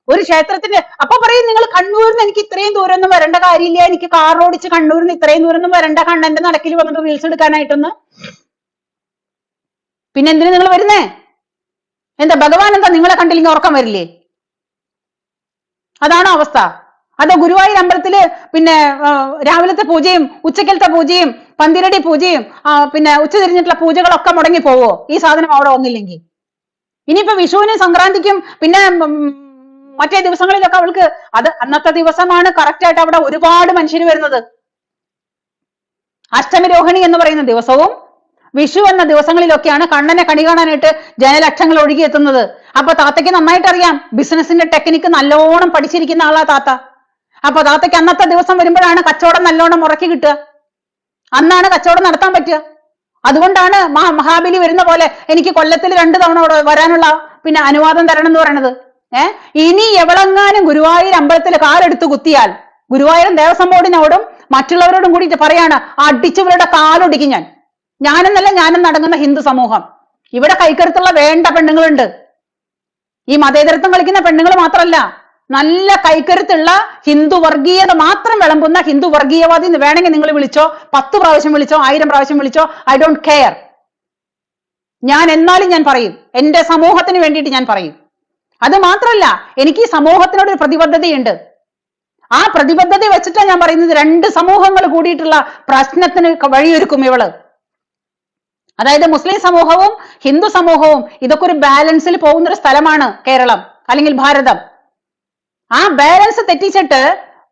ഒരു ക്ഷേത്രത്തിന്റെ അപ്പൊ പറയും നിങ്ങൾ കണ്ണൂരിൽ നിന്ന് എനിക്ക് ഇത്രയും ദൂരം ഒന്നും വരേണ്ട കാര്യമില്ല, എനിക്ക് കാർ ഓടിച്ച് കണ്ണൂരിൽ നിന്ന് ഇത്രയും ദൂരം ഒന്നും വരേണ്ട, കണ്ണന്റെ നടക്കിൽ വന്നിട്ട് റീൽസ് എടുക്കാനായിട്ടൊന്ന്. പിന്നെ എന്തിനു നിങ്ങൾ വരുന്നേ? എന്താ ഭഗവാൻ എന്താ നിങ്ങളെ കണ്ടില്ലെങ്കിൽ ഉറക്കം വരില്ലേ? അതാണോ അവസ്ഥ? അതോ ഗുരുവായൂർ അമ്പലത്തില് പിന്നെ രാവിലത്തെ പൂജയും ഉച്ചക്കലത്തെ പൂജയും പന്തിരടി പൂജയും പിന്നെ ഉച്ചതിരിഞ്ഞിട്ടുള്ള പൂജകളൊക്കെ മുടങ്ങി പോവോ ഈ സാധനം അവിടെ വന്നില്ലെങ്കിൽ? ഇനിയിപ്പോ വിഷുവിനും സംക്രാന്തിക്കും പിന്നെ മറ്റേ ദിവസങ്ങളിലൊക്കെ അവൾക്ക് അത് അന്നത്തെ ദിവസമാണ് കറക്റ്റ് ആയിട്ട് അവിടെ ഒരുപാട് മനുഷ്യർ വരുന്നത്. അഷ്ടമി രോഹിണി എന്ന് പറയുന്ന ദിവസവും വിഷു എന്ന ദിവസങ്ങളിലൊക്കെയാണ് കണ്ണനെ കണി കാണാനായിട്ട് ജനലക്ഷങ്ങൾ ഒഴുകിയെത്തുന്നത്. അപ്പൊ താത്തയ്ക്ക് നന്നായിട്ട് അറിയാം, ബിസിനസിന്റെ ടെക്നിക്ക് നല്ലോണം പഠിച്ചിരിക്കുന്ന ആളാ താത്ത. അപ്പൊ താത്തയ്ക്ക് അന്നത്തെ ദിവസം വരുമ്പോഴാണ് കച്ചവടം നല്ലോണം മുറക്കി കിട്ടുക, അന്നാണ് കച്ചവടം നടത്താൻ പറ്റുക. അതുകൊണ്ടാണ് മഹാബലി വരുന്ന പോലെ എനിക്ക് കൊല്ലത്തിൽ 2 തവണ വരാനുള്ള പിന്നെ അനുവാദം തരണം എന്ന് പറയണത്. ഇനി എവളെങ്ങാനും ഗുരുവായൂർ അമ്പലത്തിൽ കാലെടുത്ത് കുത്തിയാൽ ഗുരുവായൂർ ദേവസ്വം ബോർഡിനോടും മറ്റുള്ളവരോടും കൂടിയിട്ട് പറയാണ്, അടിച്ചവരുടെ കാലൊടിക്കും ഞാനെന്നല്ല, ഞാനും നടങ്ങുന്ന ഹിന്ദു സമൂഹം. ഇവിടെ കൈക്കരുത്തുള്ള വേണ്ട പെണ്ണുങ്ങളുണ്ട്. ഈ മതേതരത്വം കളിക്കുന്ന പെണ്ണുങ്ങൾ മാത്രമല്ല, നല്ല കൈക്കരുത്തുള്ള ഹിന്ദു വർഗീയത മാത്രം വിളമ്പുന്ന ഹിന്ദു വർഗീയവാദി എന്ന് വേണമെങ്കിൽ നിങ്ങൾ വിളിച്ചോ, 10 പ്രാവശ്യം വിളിച്ചോ, 1000 പ്രാവശ്യം വിളിച്ചോ, ഐ ഡോണ്ട് കെയർ. ഞാൻ എന്നാലും ഞാൻ പറയും, എന്റെ സമൂഹത്തിന് വേണ്ടിയിട്ട് ഞാൻ പറയും. അത് മാത്രമല്ല, എനിക്ക് ഈ സമൂഹത്തിനോട് ഒരു പ്രതിബദ്ധതയുണ്ട്. ആ പ്രതിബദ്ധത വെച്ചിട്ടാണ് ഞാൻ പറയുന്നത്, 2 സമൂഹങ്ങൾ കൂടിയിട്ടുള്ള പ്രശ്നത്തിന് വഴിയൊരുക്കും ഇവള്. അതായത് മുസ്ലിം സമൂഹവും ഹിന്ദു സമൂഹവും ഇതൊക്കെ ഒരു ബാലൻസിൽ പോകുന്ന ഒരു സ്ഥലമാണ് കേരളം അല്ലെങ്കിൽ ഭാരതം. ആ ബാലൻസ് തെറ്റിച്ചിട്ട്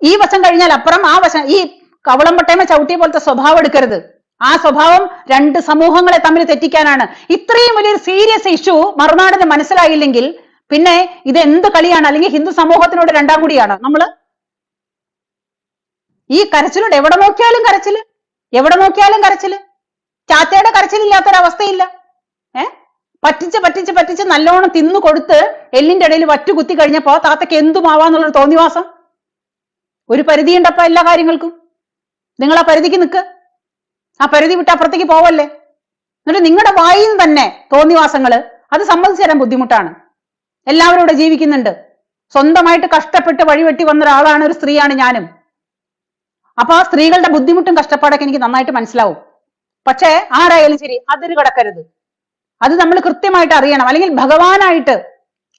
ഈ വശം കഴിഞ്ഞാൽ അപ്പുറം ആ വശം, ഈ കവളം പട്ടയമ ചവിട്ടിയ പോലത്തെ സ്വഭാവം എടുക്കരുത്. ആ സ്വഭാവം 2 സമൂഹങ്ങളെ തമ്മിൽ തെറ്റിക്കാനാണ്. ഇത്രയും വലിയൊരു സീരിയസ് ഇഷ്യൂ മറുനാടിന് മനസ്സിലായില്ലെങ്കിൽ പിന്നെ ഇത് എന്ത് കളിയാണ്? അല്ലെങ്കിൽ ഹിന്ദു സമൂഹത്തിനോട് 2ാം കൂടിയാണ് നമ്മള്. ഈ കരച്ചിലോട് എവിടെ നോക്കിയാലും കരച്ചില്, എവിടെ നോക്കിയാലും കരച്ചില്. ചാത്തയുടെ കരച്ചിലില്ലാത്തൊരവസ്ഥയില്ല. പറ്റിച്ച് പറ്റിച്ച് പറ്റിച്ച് നല്ലോണം തിന്നു കൊടുത്ത് എല്ലിന്റെ ഇടയിൽ വറ്റു കുത്തി കഴിഞ്ഞപ്പോ താത്തയ്ക്ക് എന്തുമാവാന്നുള്ളൊരു തോന്നിവാസം. ഒരു പരിധി ഉണ്ടപ്പോ എല്ലാ കാര്യങ്ങൾക്കും. നിങ്ങൾ ആ പരിധിക്ക് നിൽക്ക്, ആ പരിധി വിട്ട് അപ്പുറത്തേക്ക് പോവല്ലേ. എന്നിട്ട് നിങ്ങളുടെ വായിൽ നിന്ന് തന്നെ തോന്നിവാസങ്ങള് അത് സമ്മതിച്ചു തരാൻ ബുദ്ധിമുട്ടാണ്. എല്ലാവരും ഇവിടെ ജീവിക്കുന്നുണ്ട്. സ്വന്തമായിട്ട് കഷ്ടപ്പെട്ട് വഴിവെട്ടി വന്ന ഒരാളാണ്, ഒരു സ്ത്രീയാണ് ഞാനും. അപ്പൊ ആ സ്ത്രീകളുടെ ബുദ്ധിമുട്ടും കഷ്ടപ്പാടൊക്കെ എനിക്ക് നന്നായിട്ട് മനസ്സിലാവും. പക്ഷേ ആരായാലും ശരി അതിര് കടക്കരുത്. അത് നമ്മൾ കൃത്യമായിട്ട് അറിയണം. അല്ലെങ്കിൽ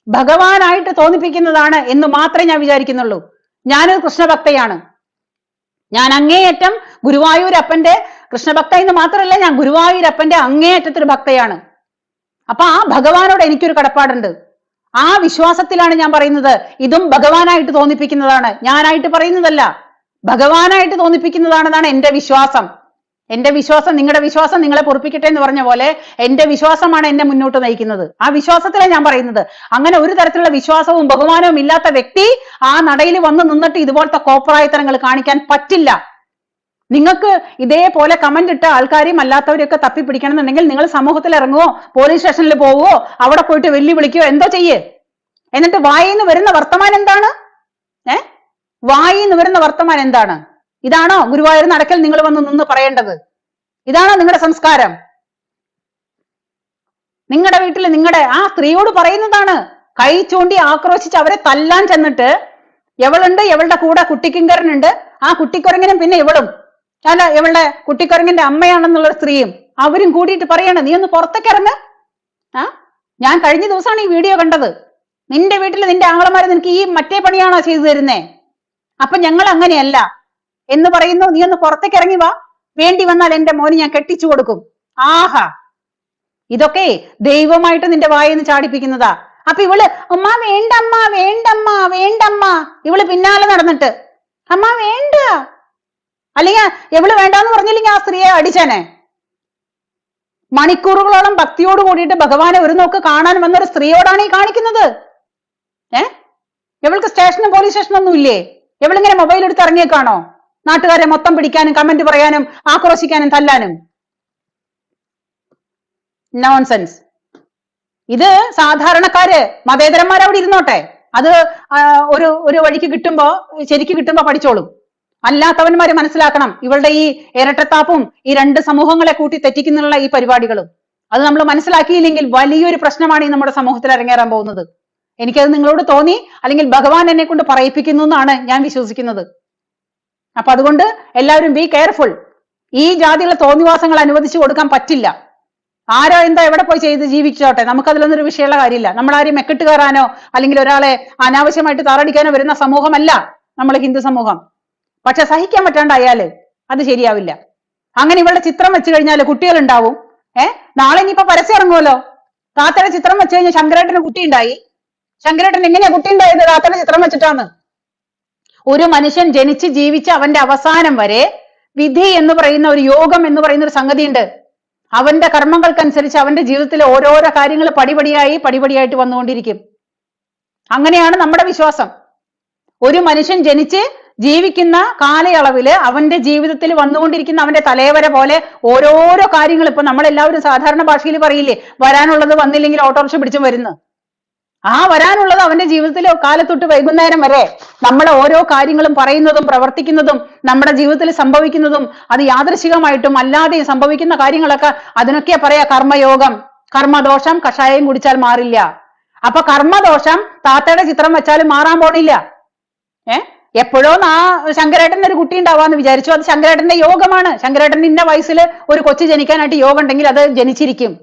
ഭഗവാനായിട്ട് തോന്നിപ്പിക്കുന്നതാണ് എന്ന് മാത്രമേ ഞാൻ വിചാരിക്കുന്നുള്ളൂ. ഞാനൊരു കൃഷ്ണഭക്തയാണ്. ഞാൻ അങ്ങേയറ്റം ഗുരുവായൂരപ്പന്റെ കൃഷ്ണഭക്ത എന്ന് മാത്രമല്ല, ഞാൻ ഗുരുവായൂരപ്പന്റെ അങ്ങേയറ്റത്തൊരു ഭക്തയാണ്. അപ്പൊ ആ ഭഗവാനോട് എനിക്കൊരു കടപ്പാടുണ്ട്. ആ വിശ്വാസത്തിലാണ് ഞാൻ പറയുന്നത്. ഇതും ഭഗവാനായിട്ട് തോന്നിപ്പിക്കുന്നതാണ്, ഞാനായിട്ട് പറയുന്നതല്ല. ഭഗവാനായിട്ട് തോന്നിപ്പിക്കുന്നതാണെന്നാണ് എന്റെ വിശ്വാസം. എന്റെ വിശ്വാസം നിങ്ങളുടെ വിശ്വാസം നിങ്ങളെ പൊറുപ്പിക്കട്ടെ എന്ന് പറഞ്ഞ പോലെ എന്റെ വിശ്വാസമാണ് എന്നെ മുന്നോട്ട് നയിക്കുന്നത്. ആ വിശ്വാസത്തിലാണ് ഞാൻ പറയുന്നത്. അങ്ങനെ ഒരു തരത്തിലുള്ള വിശ്വാസവും ബഹുമാനവും ഇല്ലാത്ത വ്യക്തി ആ നടയിൽ വന്ന് നിന്നിട്ട് ഇതുപോലത്തെ കോപ്രായത്തരങ്ങൾ കാണിക്കാൻ പറ്റില്ല. നിങ്ങൾക്ക് ഇതേപോലെ കമന്റ് ഇട്ട ആൾക്കാരെയും അല്ലാത്തവരെയൊക്കെ തപ്പിപ്പിടിക്കണം എന്നുണ്ടെങ്കിൽ നിങ്ങൾ സമൂഹത്തിൽ ഇറങ്ങുവോ, പോലീസ് സ്റ്റേഷനിൽ പോവുകയോ, അവിടെ പോയിട്ട് വെല്ലുവിളിക്കുകയോ എന്തോ ചെയ്യേ. എന്നിട്ട് വായിന്ന് വരുന്ന വർത്തമാനം എന്താണ്? വായിന്ന് വരുന്ന വർത്തമാനം എന്താണ്? ഇതാണോ ഗുരുവായൂർ നടക്കൽ നിങ്ങൾ വന്ന് നിന്ന് പറയേണ്ടത്? ഇതാണോ നിങ്ങളുടെ സംസ്കാരം? നിങ്ങളുടെ വീട്ടിൽ നിങ്ങളുടെ ആ സ്ത്രീയോട് പറയുന്നതാണ്. കൈ ചൂണ്ടി ആക്രോശിച്ച് അവരെ തല്ലാൻ ചെന്നിട്ട് എവളുണ്ട്, എവളുടെ കൂടെ കുട്ടിക്കിങ്കരനുണ്ട്, ആ കുട്ടിക്കുരങ്ങനും പിന്നെ ഇവളും അല്ല ഇവളുടെ കുട്ടിക്കുരങ്ങന്റെ അമ്മയാണെന്നുള്ള സ്ത്രീയും അവരും കൂടിയിട്ട് പറയണം, നീ ഒന്ന് പുറത്തേക്ക് ഇറങ്ങ്. ഞാൻ കഴിഞ്ഞ ദിവസമാണ് ഈ വീഡിയോ കണ്ടത്. നിന്റെ വീട്ടിൽ നിന്റെ ആങ്ങളമാര് നിനക്ക് ഈ മറ്റേ പണിയാണോ ചെയ്തു തരുന്നേ? അപ്പൊ ഞങ്ങൾ അങ്ങനെയല്ല എന്ന് പറയുന്നു. നീ ഒന്ന് പുറത്തേക്ക് ഇറങ്ങി വാ, വേണ്ടി വന്നാൽ എന്റെ മോന് ഞാൻ കെട്ടിച്ചു കൊടുക്കും. ആഹാ, ഇതൊക്കെ ദൈവമായിട്ട് നിന്റെ വായെന്ന് ചാടിപ്പിക്കുന്നതാ. അപ്പൊ ഇവള് അമ്മ വേണ്ടമ്മ വേണ്ടമ്മ വേണ്ടമ്മ, ഇവള് പിന്നാലെ നടന്നിട്ട് അമ്മ വേണ്ട, അല്ലെങ്കിൽ എവള് വേണ്ടാന്ന് പറഞ്ഞില്ലെങ്കിൽ ആ സ്ത്രീയെ അടിച്ചേനെ. മണിക്കൂറുകളോളം ഭക്തിയോട് കൂടിയിട്ട് ഭഗവാനെ ഒരു നോക്ക് കാണാൻ വന്നൊരു സ്ത്രീയോടാണ് ഈ കാണിക്കുന്നത്. ഇവൾക്ക് സ്റ്റേഷനും പോലീസ് സ്റ്റേഷനും ഒന്നും ഇല്ലേ? ഇവളിങ്ങനെ മൊബൈൽ എടുത്ത് ഇറങ്ങിയേക്കാണോ നാട്ടുകാരെ മൊത്തം പിടിക്കാനും കമന്റ് പറയാനും ആക്രോശിക്കാനും തല്ലാനും? നോൺസെൻസ്. ഇത് സാധാരണക്കാര് മതേതരന്മാർ അവിടെ ഇരുന്നോട്ടെ, അത് ഒരു വഴിക്ക് കിട്ടുമ്പോ ശരിക്ക് കിട്ടുമ്പോ പഠിച്ചോളും. അല്ലാത്തവന്മാര് മനസ്സിലാക്കണം ഇവളുടെ ഈ ഇരട്ടത്താപ്പും ഈ രണ്ട് സമൂഹങ്ങളെ കൂട്ടി തെറ്റിക്കുന്നുള്ള ഈ പരിപാടികളും. അത് നമ്മൾ മനസ്സിലാക്കിയില്ലെങ്കിൽ വലിയൊരു പ്രശ്നമാണ് ഈ നമ്മുടെ സമൂഹത്തിൽ അരങ്ങേറാൻ പോകുന്നത്. എനിക്കത് നിങ്ങളോട് തോന്നി, അല്ലെങ്കിൽ ഭഗവാൻ എന്നെ കൊണ്ട് പറയിപ്പിക്കുന്നു എന്നാണ് ഞാൻ വിശ്വസിക്കുന്നത്. അപ്പൊ അതുകൊണ്ട് എല്ലാവരും ബി കെയർഫുൾ. ഈ ജാതിയുള്ള തോന്നിവാസങ്ങൾ അനുവദിച്ചു കൊടുക്കാൻ പറ്റില്ല. ആരോ എന്താ എവിടെ പോയി ചെയ്ത് ജീവിച്ചോട്ടെ, നമുക്കതിലൊന്നും ഒരു വിഷയമുള്ള കാര്യമില്ല. നമ്മളാരും മെക്കിട്ട് കയറാനോ അല്ലെങ്കിൽ ഒരാളെ അനാവശ്യമായിട്ട് താറടിക്കാനോ വരുന്ന സമൂഹമല്ല നമ്മൾ ഹിന്ദു സമൂഹം. പക്ഷെ സഹിക്കാൻ പറ്റാണ്ടായാല് അത് ശരിയാവില്ല. അങ്ങനെ ഇവളുടെ ചിത്രം വെച്ച് കഴിഞ്ഞാല് കുട്ടികൾ ഉണ്ടാവും. നാളെ ഇനിയിപ്പോ പരസ്യം ഇറങ്ങുമല്ലോ, താത്തയുടെ ചിത്രം വെച്ച് കഴിഞ്ഞാൽ ശങ്കരേട്ടന് കുട്ടി ഉണ്ടായി. ശങ്കരേട്ടൻ എങ്ങനെയാ കുട്ടി ഉണ്ടായത്? താത്തയുടെ ചിത്രം വെച്ചിട്ടാണ്. ഒരു മനുഷ്യൻ ജനിച്ച് ജീവിച്ച് അവന്റെ അവസാനം വരെ വിധി എന്ന് പറയുന്ന ഒരു യോഗം എന്ന് പറയുന്ന ഒരു സംഗതി ഉണ്ട്. അവന്റെ കർമ്മങ്ങൾക്കനുസരിച്ച് അവന്റെ ജീവിതത്തിലെ ഓരോരോ കാര്യങ്ങൾ പടിപടിയായിട്ട് വന്നുകൊണ്ടിരിക്കും. അങ്ങനെയാണ് നമ്മുടെ വിശ്വാസം. ഒരു മനുഷ്യൻ ജനിച്ച് ജീവിക്കുന്ന കാലയളവില് അവന്റെ ജീവിതത്തിൽ വന്നുകൊണ്ടിരിക്കുന്ന അവന്റെ തലവര പോലെ ഓരോരോ കാര്യങ്ങൾ, ഇപ്പൊ നമ്മളെല്ലാവരും സാധാരണ ഭാഷയിൽ പറയില്ലേ, വരാനുള്ളത് വന്നില്ലെങ്കിൽ ഓട്ടോറിക്ഷ പിടിച്ചും വരുന്നു. ആ വരാനുള്ളത് അവന്റെ ജീവിതത്തിലെ കാലത്തൊട്ട് വൈകുന്നേരം വരെ നമ്മളെ ഓരോ കാര്യങ്ങളും പറയുന്നതും പ്രവർത്തിക്കുന്നതും നമ്മുടെ ജീവിതത്തിൽ സംഭവിക്കുന്നതും അത് യാദൃശികമായിട്ടും അല്ലാതെയും സംഭവിക്കുന്ന കാര്യങ്ങളൊക്കെ അതിനൊക്കെ പറയാ കർമ്മയോഗം. കർമ്മദോഷം കഷായം കുടിച്ചാൽ മാറില്ല. അപ്പൊ കർമ്മദോഷം താത്തയുടെ ചിത്രം വെച്ചാലും മാറാൻ പോണില്ല. എപ്പോഴോ ശങ്കരേട്ടന്റെ ഒരു കുട്ടി ഉണ്ടാവാന്ന് വിചാരിച്ചു, അത് ശങ്കരേട്ടന്റെ യോഗമാണ്. ശങ്കരേട്ടന്റെ ഇന്ന വയസ്സിൽ ഒരു കൊച്ചു ജനിക്കാനായിട്ട് യോഗം ഉണ്ടെങ്കിൽ അത് ജനിച്ചിരിക്കും.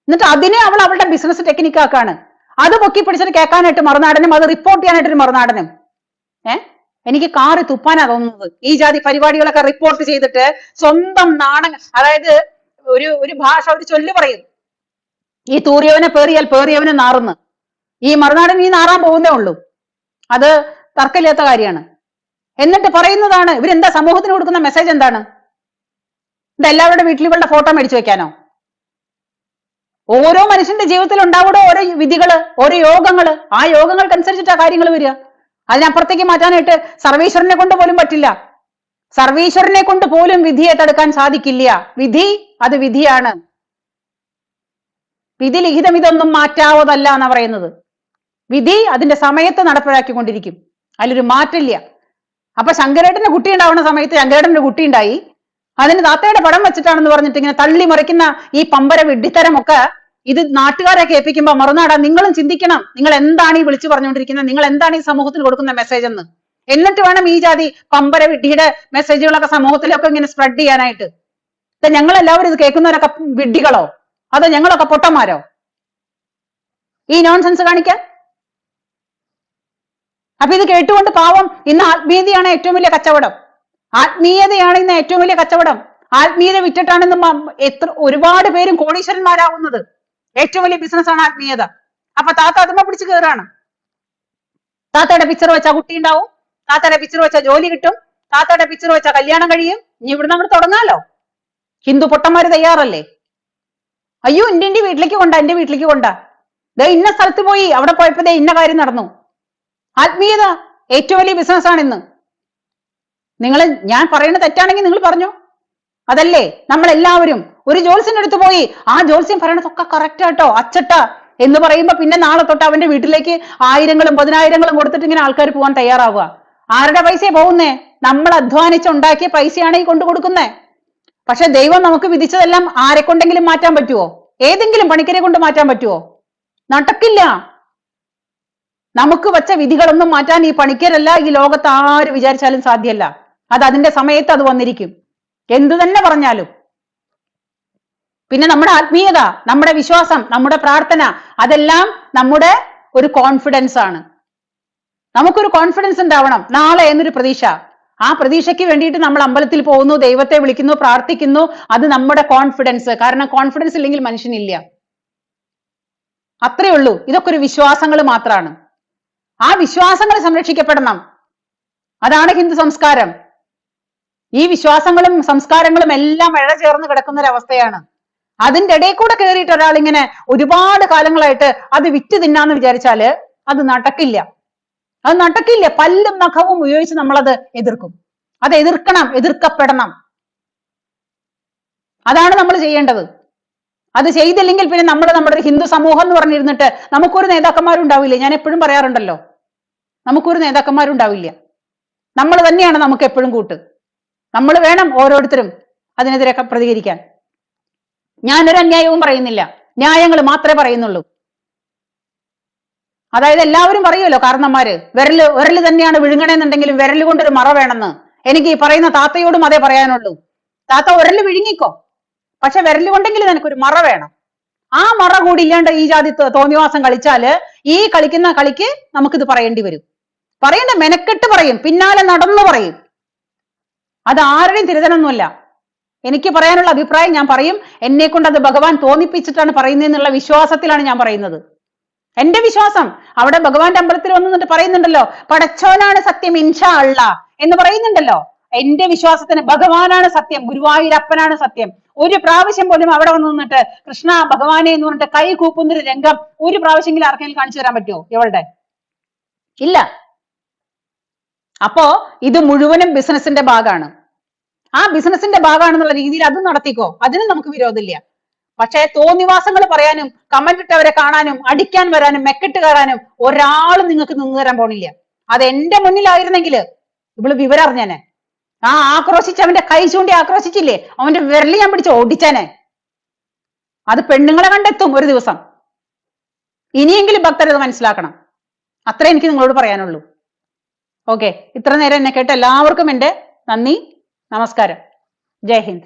എന്നിട്ട് അതിനെ അവൾ അവളുടെ ബിസിനസ് ടെക്നിക്കാക്കാണ്. അത് പൊക്കി പിടിച്ചിട്ട് കേൾക്കാനായിട്ട് മറുനാടനും അത് റിപ്പോർട്ട് ചെയ്യാനായിട്ടൊരു മറുനാടനും. എനിക്ക് കാറി തുപ്പാനാ തോന്നുന്നത് ഈ ജാതി പരിപാടികളൊക്കെ റിപ്പോർട്ട് ചെയ്തിട്ട് സ്വന്തം അതായത് ഒരു ഭാഷ, ഒരു ചൊല്ല് പറയും, ഈ തൂറിയവനെ പേറിയാൽ പേറിയവനെ നാറുന്ന്. ഈ മറുനാടൻ ഈ നാറാൻ പോകുന്നേ ഉള്ളൂ. അത് തർക്കമില്ലാത്ത കാര്യമാണ്. എന്നിട്ട് പറയുന്നതാണ് ഇവരെന്താ സമൂഹത്തിന് കൊടുക്കുന്ന മെസ്സേജ് എന്താണ്? ഇത് എല്ലാവരുടെ വീട്ടിൽ ഇവളുടെ ഫോട്ടോ മേടിച്ചു വെക്കാനോ? ഓരോ മനുഷ്യന്റെ ജീവിതത്തിൽ ഉണ്ടാവുന്ന ഓരോ വിധികള്, ഓരോ യോഗങ്ങള്, ആ യോഗങ്ങൾക്കനുസരിച്ചിട്ടാ കാര്യങ്ങൾ വരിക. അതിനപ്പുറത്തേക്ക് മാറ്റാനായിട്ട് സർവീശ്വരനെ കൊണ്ട് പോലും പറ്റില്ല. സർവീശ്വരനെ കൊണ്ട് പോലും വിധിയെ തടുക്കാൻ സാധിക്കില്ല. വിധി അത് വിധിയാണ്. വിധി ലിഖിതം ഇതൊന്നും മാറ്റാവതല്ല എന്നാ പറയുന്നത്. വിധി അതിന്റെ സമയത്ത് നടപ്പിലാക്കിക്കൊണ്ടിരിക്കും, അതിലൊരു മാറ്റില്ല. അപ്പൊ ശങ്കരേട്ടന്റെ കുട്ടി ഉണ്ടാവുന്ന സമയത്ത് ശങ്കരേട്ടന്റെ കുട്ടി ഉണ്ടായി, അതിന് താത്തയുടെ പടം വെച്ചിട്ടാണെന്ന് പറഞ്ഞിട്ട് ഇങ്ങനെ തള്ളി മറിക്കുന്ന ഈ പമ്പര വിഡ്ഢിത്തരമൊക്കെ ഇത് നാട്ടുകാരെ കേൾപ്പിക്കുമ്പോ മറുനാടാ നിങ്ങളും ചിന്തിക്കണം, നിങ്ങൾ എന്താണ് ഈ വിളിച്ചു പറഞ്ഞുകൊണ്ടിരിക്കുന്നത്, നിങ്ങൾ എന്താണ് ഈ സമൂഹത്തിന് കൊടുക്കുന്ന മെസ്സേജ് എന്ന്. എന്നിട്ട് വേണം ഈ ജാതി പമ്പര വിഡ്ഢിയുടെ മെസ്സേജുകളൊക്കെ സമൂഹത്തിലൊക്കെ ഇങ്ങനെ സ്പ്രെഡ് ചെയ്യാനായിട്ട്. ഞങ്ങൾ എല്ലാവരും ഇത് കേൾക്കുന്നവരൊക്കെ വിഡ്ഢികളോ അതോ ഞങ്ങളൊക്കെ പൊട്ടന്മാരോ ഈ നോൺസെൻസ് കാണിക്കാൻ? അപ്പൊ ഇത് കേട്ടുകൊണ്ട് പാവം ഇന്ന് ആത്മീയതയാണ് ഏറ്റവും വലിയ കച്ചവടം. ആത്മീയതയാണ് ഇന്ന് ഏറ്റവും വലിയ കച്ചവടം. ആത്മീയത വിറ്റിട്ടാണ് ഇന്ന് ഒരുപാട് പേരും കോടീശ്വരന്മാരാവുന്നത്. ഏറ്റവും വലിയ ബിസിനസ്സാണ് ആത്മീയത. അപ്പൊ താത്ത അതുമ്മ പിടിച്ച് കയറാണ്. താത്തയുടെ പിക്ചർ വെച്ചാൽ കുട്ടി ഉണ്ടാവും, താത്തയുടെ പിക്ചർ വെച്ചാൽ ജോലി കിട്ടും, താത്തയുടെ പിക്ചർ വെച്ചാൽ കല്യാണം കഴിയും. ഇനി ഇവിടുന്ന് അങ്ങോട്ട് തുടങ്ങാലോ. ഹിന്ദു പൊട്ടന്മാര് തയ്യാറല്ലേ? അയ്യോ എന്റെ വീട്ടിലേക്ക് കൊണ്ടാ, എന്റെ വീട്ടിലേക്ക് കൊണ്ടാ, ദേ ഇന്ന സ്ഥലത്ത് പോയി, അവിടെ പോയപ്പോ ദേ ഇന്ന കാര്യം നടന്നു. ആത്മീയത ഏറ്റവും വലിയ ബിസിനസ്സാണ് ഇന്ന്. ഞാൻ പറയുന്നത് തെറ്റാണെങ്കിൽ നിങ്ങൾ പറഞ്ഞു. അതല്ലേ നമ്മളെല്ലാവരും ഒരു ജോത്സ്യന്റെ അടുത്ത് പോയി ആ ജോത്സ്യം പറയണതൊക്കെ കറക്റ്റ് ആട്ടോ അച്ചട്ട എന്ന് പറയുമ്പോ പിന്നെ നാളെ തൊട്ട് അവന്റെ വീട്ടിലേക്ക് 1000-ങ്ങളും 10,000-ങ്ങളും കൊടുത്തിട്ട് ഇങ്ങനെ ആൾക്കാർ പോകാൻ തയ്യാറാവുക. ആരുടെ പൈസയെ പോകുന്നേ? നമ്മൾ അധ്വാനിച്ചുണ്ടാക്കിയ പൈസയാണ് ഈ കൊണ്ടു കൊടുക്കുന്നേ. പക്ഷെ ദൈവം നമുക്ക് വിധിച്ചതെല്ലാം ആരെ കൊണ്ടെങ്കിലും മാറ്റാൻ പറ്റുമോ? ഏതെങ്കിലും പണിക്കരെ കൊണ്ട് മാറ്റാൻ പറ്റുമോ? നടക്കില്ല. നമുക്ക് വച്ച വിധികളൊന്നും മാറ്റാൻ ഈ പണിക്കരല്ല, ഈ ലോകത്ത് ആര് വിചാരിച്ചാലും സാധ്യമല്ല. അത് അതിന്റെ സമയത്ത് അത് വന്നിരിക്കും, എന്തു തന്നെ പറഞ്ഞാലും. പിന്നെ നമ്മുടെ ആത്മീയത, നമ്മുടെ വിശ്വാസം, നമ്മുടെ പ്രാർത്ഥന, അതെല്ലാം നമ്മുടെ ഒരു കോൺഫിഡൻസ് ആണ്. നമുക്കൊരു കോൺഫിഡൻസ് ഉണ്ടാവണം, നാളെ എന്നൊരു പ്രതീക്ഷ. ആ പ്രതീക്ഷയ്ക്ക് വേണ്ടിയിട്ട് നമ്മൾ അമ്പലത്തിൽ പോകുന്നു, ദൈവത്തെ വിളിക്കുന്നു, പ്രാർത്ഥിക്കുന്നു. അത് നമ്മുടെ കോൺഫിഡൻസ്. കാരണം കോൺഫിഡൻസ് ഇല്ലെങ്കിൽ മനുഷ്യനില്ല. അത്രേ ഉള്ളൂ. ഇതൊക്കെ ഒരു വിശ്വാസങ്ങൾ മാത്രമാണ്. ആ വിശ്വാസങ്ങൾ സംരക്ഷിക്കപ്പെടണം. അതാണ് ഹിന്ദു സംസ്കാരം. ഈ വിശ്വാസങ്ങളും സംസ്കാരങ്ങളും എല്ലാം ഇഴചേർന്ന് കിടക്കുന്ന ഒരു അവസ്ഥയാണ്. അതിന്റെ ഇടയിൽ കൂടെ കയറിയിട്ട് ഒരാൾ ഇങ്ങനെ ഒരുപാട് കാലങ്ങളായിട്ട് അത് വിറ്റ് തിന്നാന്ന് വിചാരിച്ചാല് അത് നടക്കില്ല. അത് നടക്കില്ല. പല്ലും നഖവും ഉപയോഗിച്ച് നമ്മളത് എതിർക്കും. അത് എതിർക്കണം, എതിർക്കപ്പെടണം. അതാണ് നമ്മൾ ചെയ്യേണ്ടത്. അത് ചെയ്തില്ലെങ്കിൽ പിന്നെ നമ്മുടെ ഒരു ഹിന്ദു സമൂഹം എന്ന് പറഞ്ഞിരുന്നിട്ട് നമുക്കൊരു നേതാക്കന്മാരുണ്ടാവില്ല. ഞാൻ എപ്പോഴും പറയാറുണ്ടല്ലോ, നമുക്കൊരു നേതാക്കന്മാരുണ്ടാവില്ല. നമ്മൾ തന്നെയാണ് നമുക്ക് എപ്പോഴും കൂട്ട്. നമ്മൾ വേണം ഓരോരുത്തരും അതിനെതിരെ പ്രതികരിക്കാൻ. ഞാനൊരു അന്യായവും പറയുന്നില്ല, ന്യായങ്ങൾ മാത്രമേ പറയുന്നുള്ളൂ. അതായത് എല്ലാവരും പറയുമല്ലോ കാരണന്മാര്, വിരല് തന്നെയാണ് വിഴുങ്ങണമെന്നുണ്ടെങ്കിലും വിരൽ കൊണ്ടൊരു മറ വേണമെന്ന്. എനിക്ക് ഈ പറയുന്ന താത്തയോടും അതേ പറയാനുള്ളൂ. താത്ത വിരല് വിഴുങ്ങിക്കോ, പക്ഷെ വിരൽ കൊണ്ടെങ്കിലും നിനക്കൊരു മറ വേണം. ആ മറ കൂടി ഇല്ലാണ്ട് ഈ ജാതി തോന്നിവാസം കളിച്ചാല് ഈ കളിക്കുന്ന കളിക്ക് നമുക്കിത് പറയേണ്ടി വരും. പറയണ്ട, മെനക്കെട്ട് പറയും, പിന്നാലെ നടന്നു പറയും. അത് ആരുടെയും തിരുതനൊന്നുമല്ല. എനിക്ക് പറയാനുള്ള അഭിപ്രായം ഞാൻ പറയും. എന്നെ കൊണ്ട് അത് ഭഗവാൻ തോന്നിപ്പിച്ചിട്ടാണ് പറയുന്നതെന്നുള്ള വിശ്വാസത്തിലാണ് ഞാൻ പറയുന്നത്. എന്റെ വിശ്വാസം. അവിടെ ഭഗവാന്റെ അമ്പലത്തിൽ വന്നിട്ട് പറയുന്നുണ്ടല്ലോ, പടച്ചോനാണ് സത്യം ഇൻഷാ അള്ളാ എന്ന് പറയുന്നുണ്ടല്ലോ. എന്റെ വിശ്വാസത്തിന് ഭഗവാനാണ് സത്യം, ഗുരുവായൂരപ്പനാണ് സത്യം. ഒരു പ്രാവശ്യം പോലും അവിടെ വന്ന് നിന്നിട്ട് കൃഷ്ണ ഭഗവാനെ എന്ന് പറഞ്ഞിട്ട് കൈ കൂപ്പുന്നൊരു രംഗം ഒരു പ്രാവശ്യമെങ്കിലും ആർക്കെങ്കിലും കാണിച്ചു തരാൻ പറ്റുമോ? എവളുടെ ഇല്ല. അപ്പോ ഇത് മുഴുവനും ബിസിനസിന്റെ ഭാഗമാണ്. ആ ബിസിനസിന്റെ ഭാഗമാണെന്നുള്ള രീതിയിൽ അത് നടത്തിക്കോ, അതിനും നമുക്ക് വിരോധമില്ല. പക്ഷെ തോന്നിവാസങ്ങൾ പറയാനും കമന്റ് ഇട്ടവരെ കാണാനും അടിക്കാൻ വരാനും മെക്കെട്ട് കയറാനും ഒരാളും നിങ്ങൾക്ക് നിന്ന് തരാൻ പോണില്ല. അത് എന്റെ മുന്നിലായിരുന്നെങ്കിൽ ഇവള് വിവരം അറിഞ്ഞേനെ. ആ ആക്രോശിച്ച് അവന്റെ കൈ ചൂണ്ടി ആക്രോശിച്ചില്ലേ, അവന്റെ വിരല് ഞാൻ പിടിച്ച് ഓടിച്ചേനെ. അത് പെണ്ണുങ്ങളെ കണ്ടെത്തും ഒരു ദിവസം. ഇനിയെങ്കിലും ഭക്തരത് മനസ്സിലാക്കണം. അത്രേ എനിക്ക് നിങ്ങളോട് പറയാനുള്ളൂ. ഓക്കെ, ഇത്ര നേരം എന്നെ കേട്ട എല്ലാവർക്കും എൻ്റെ നന്ദി, നമസ്കാരം. ജയ് ഹിന്ദ്.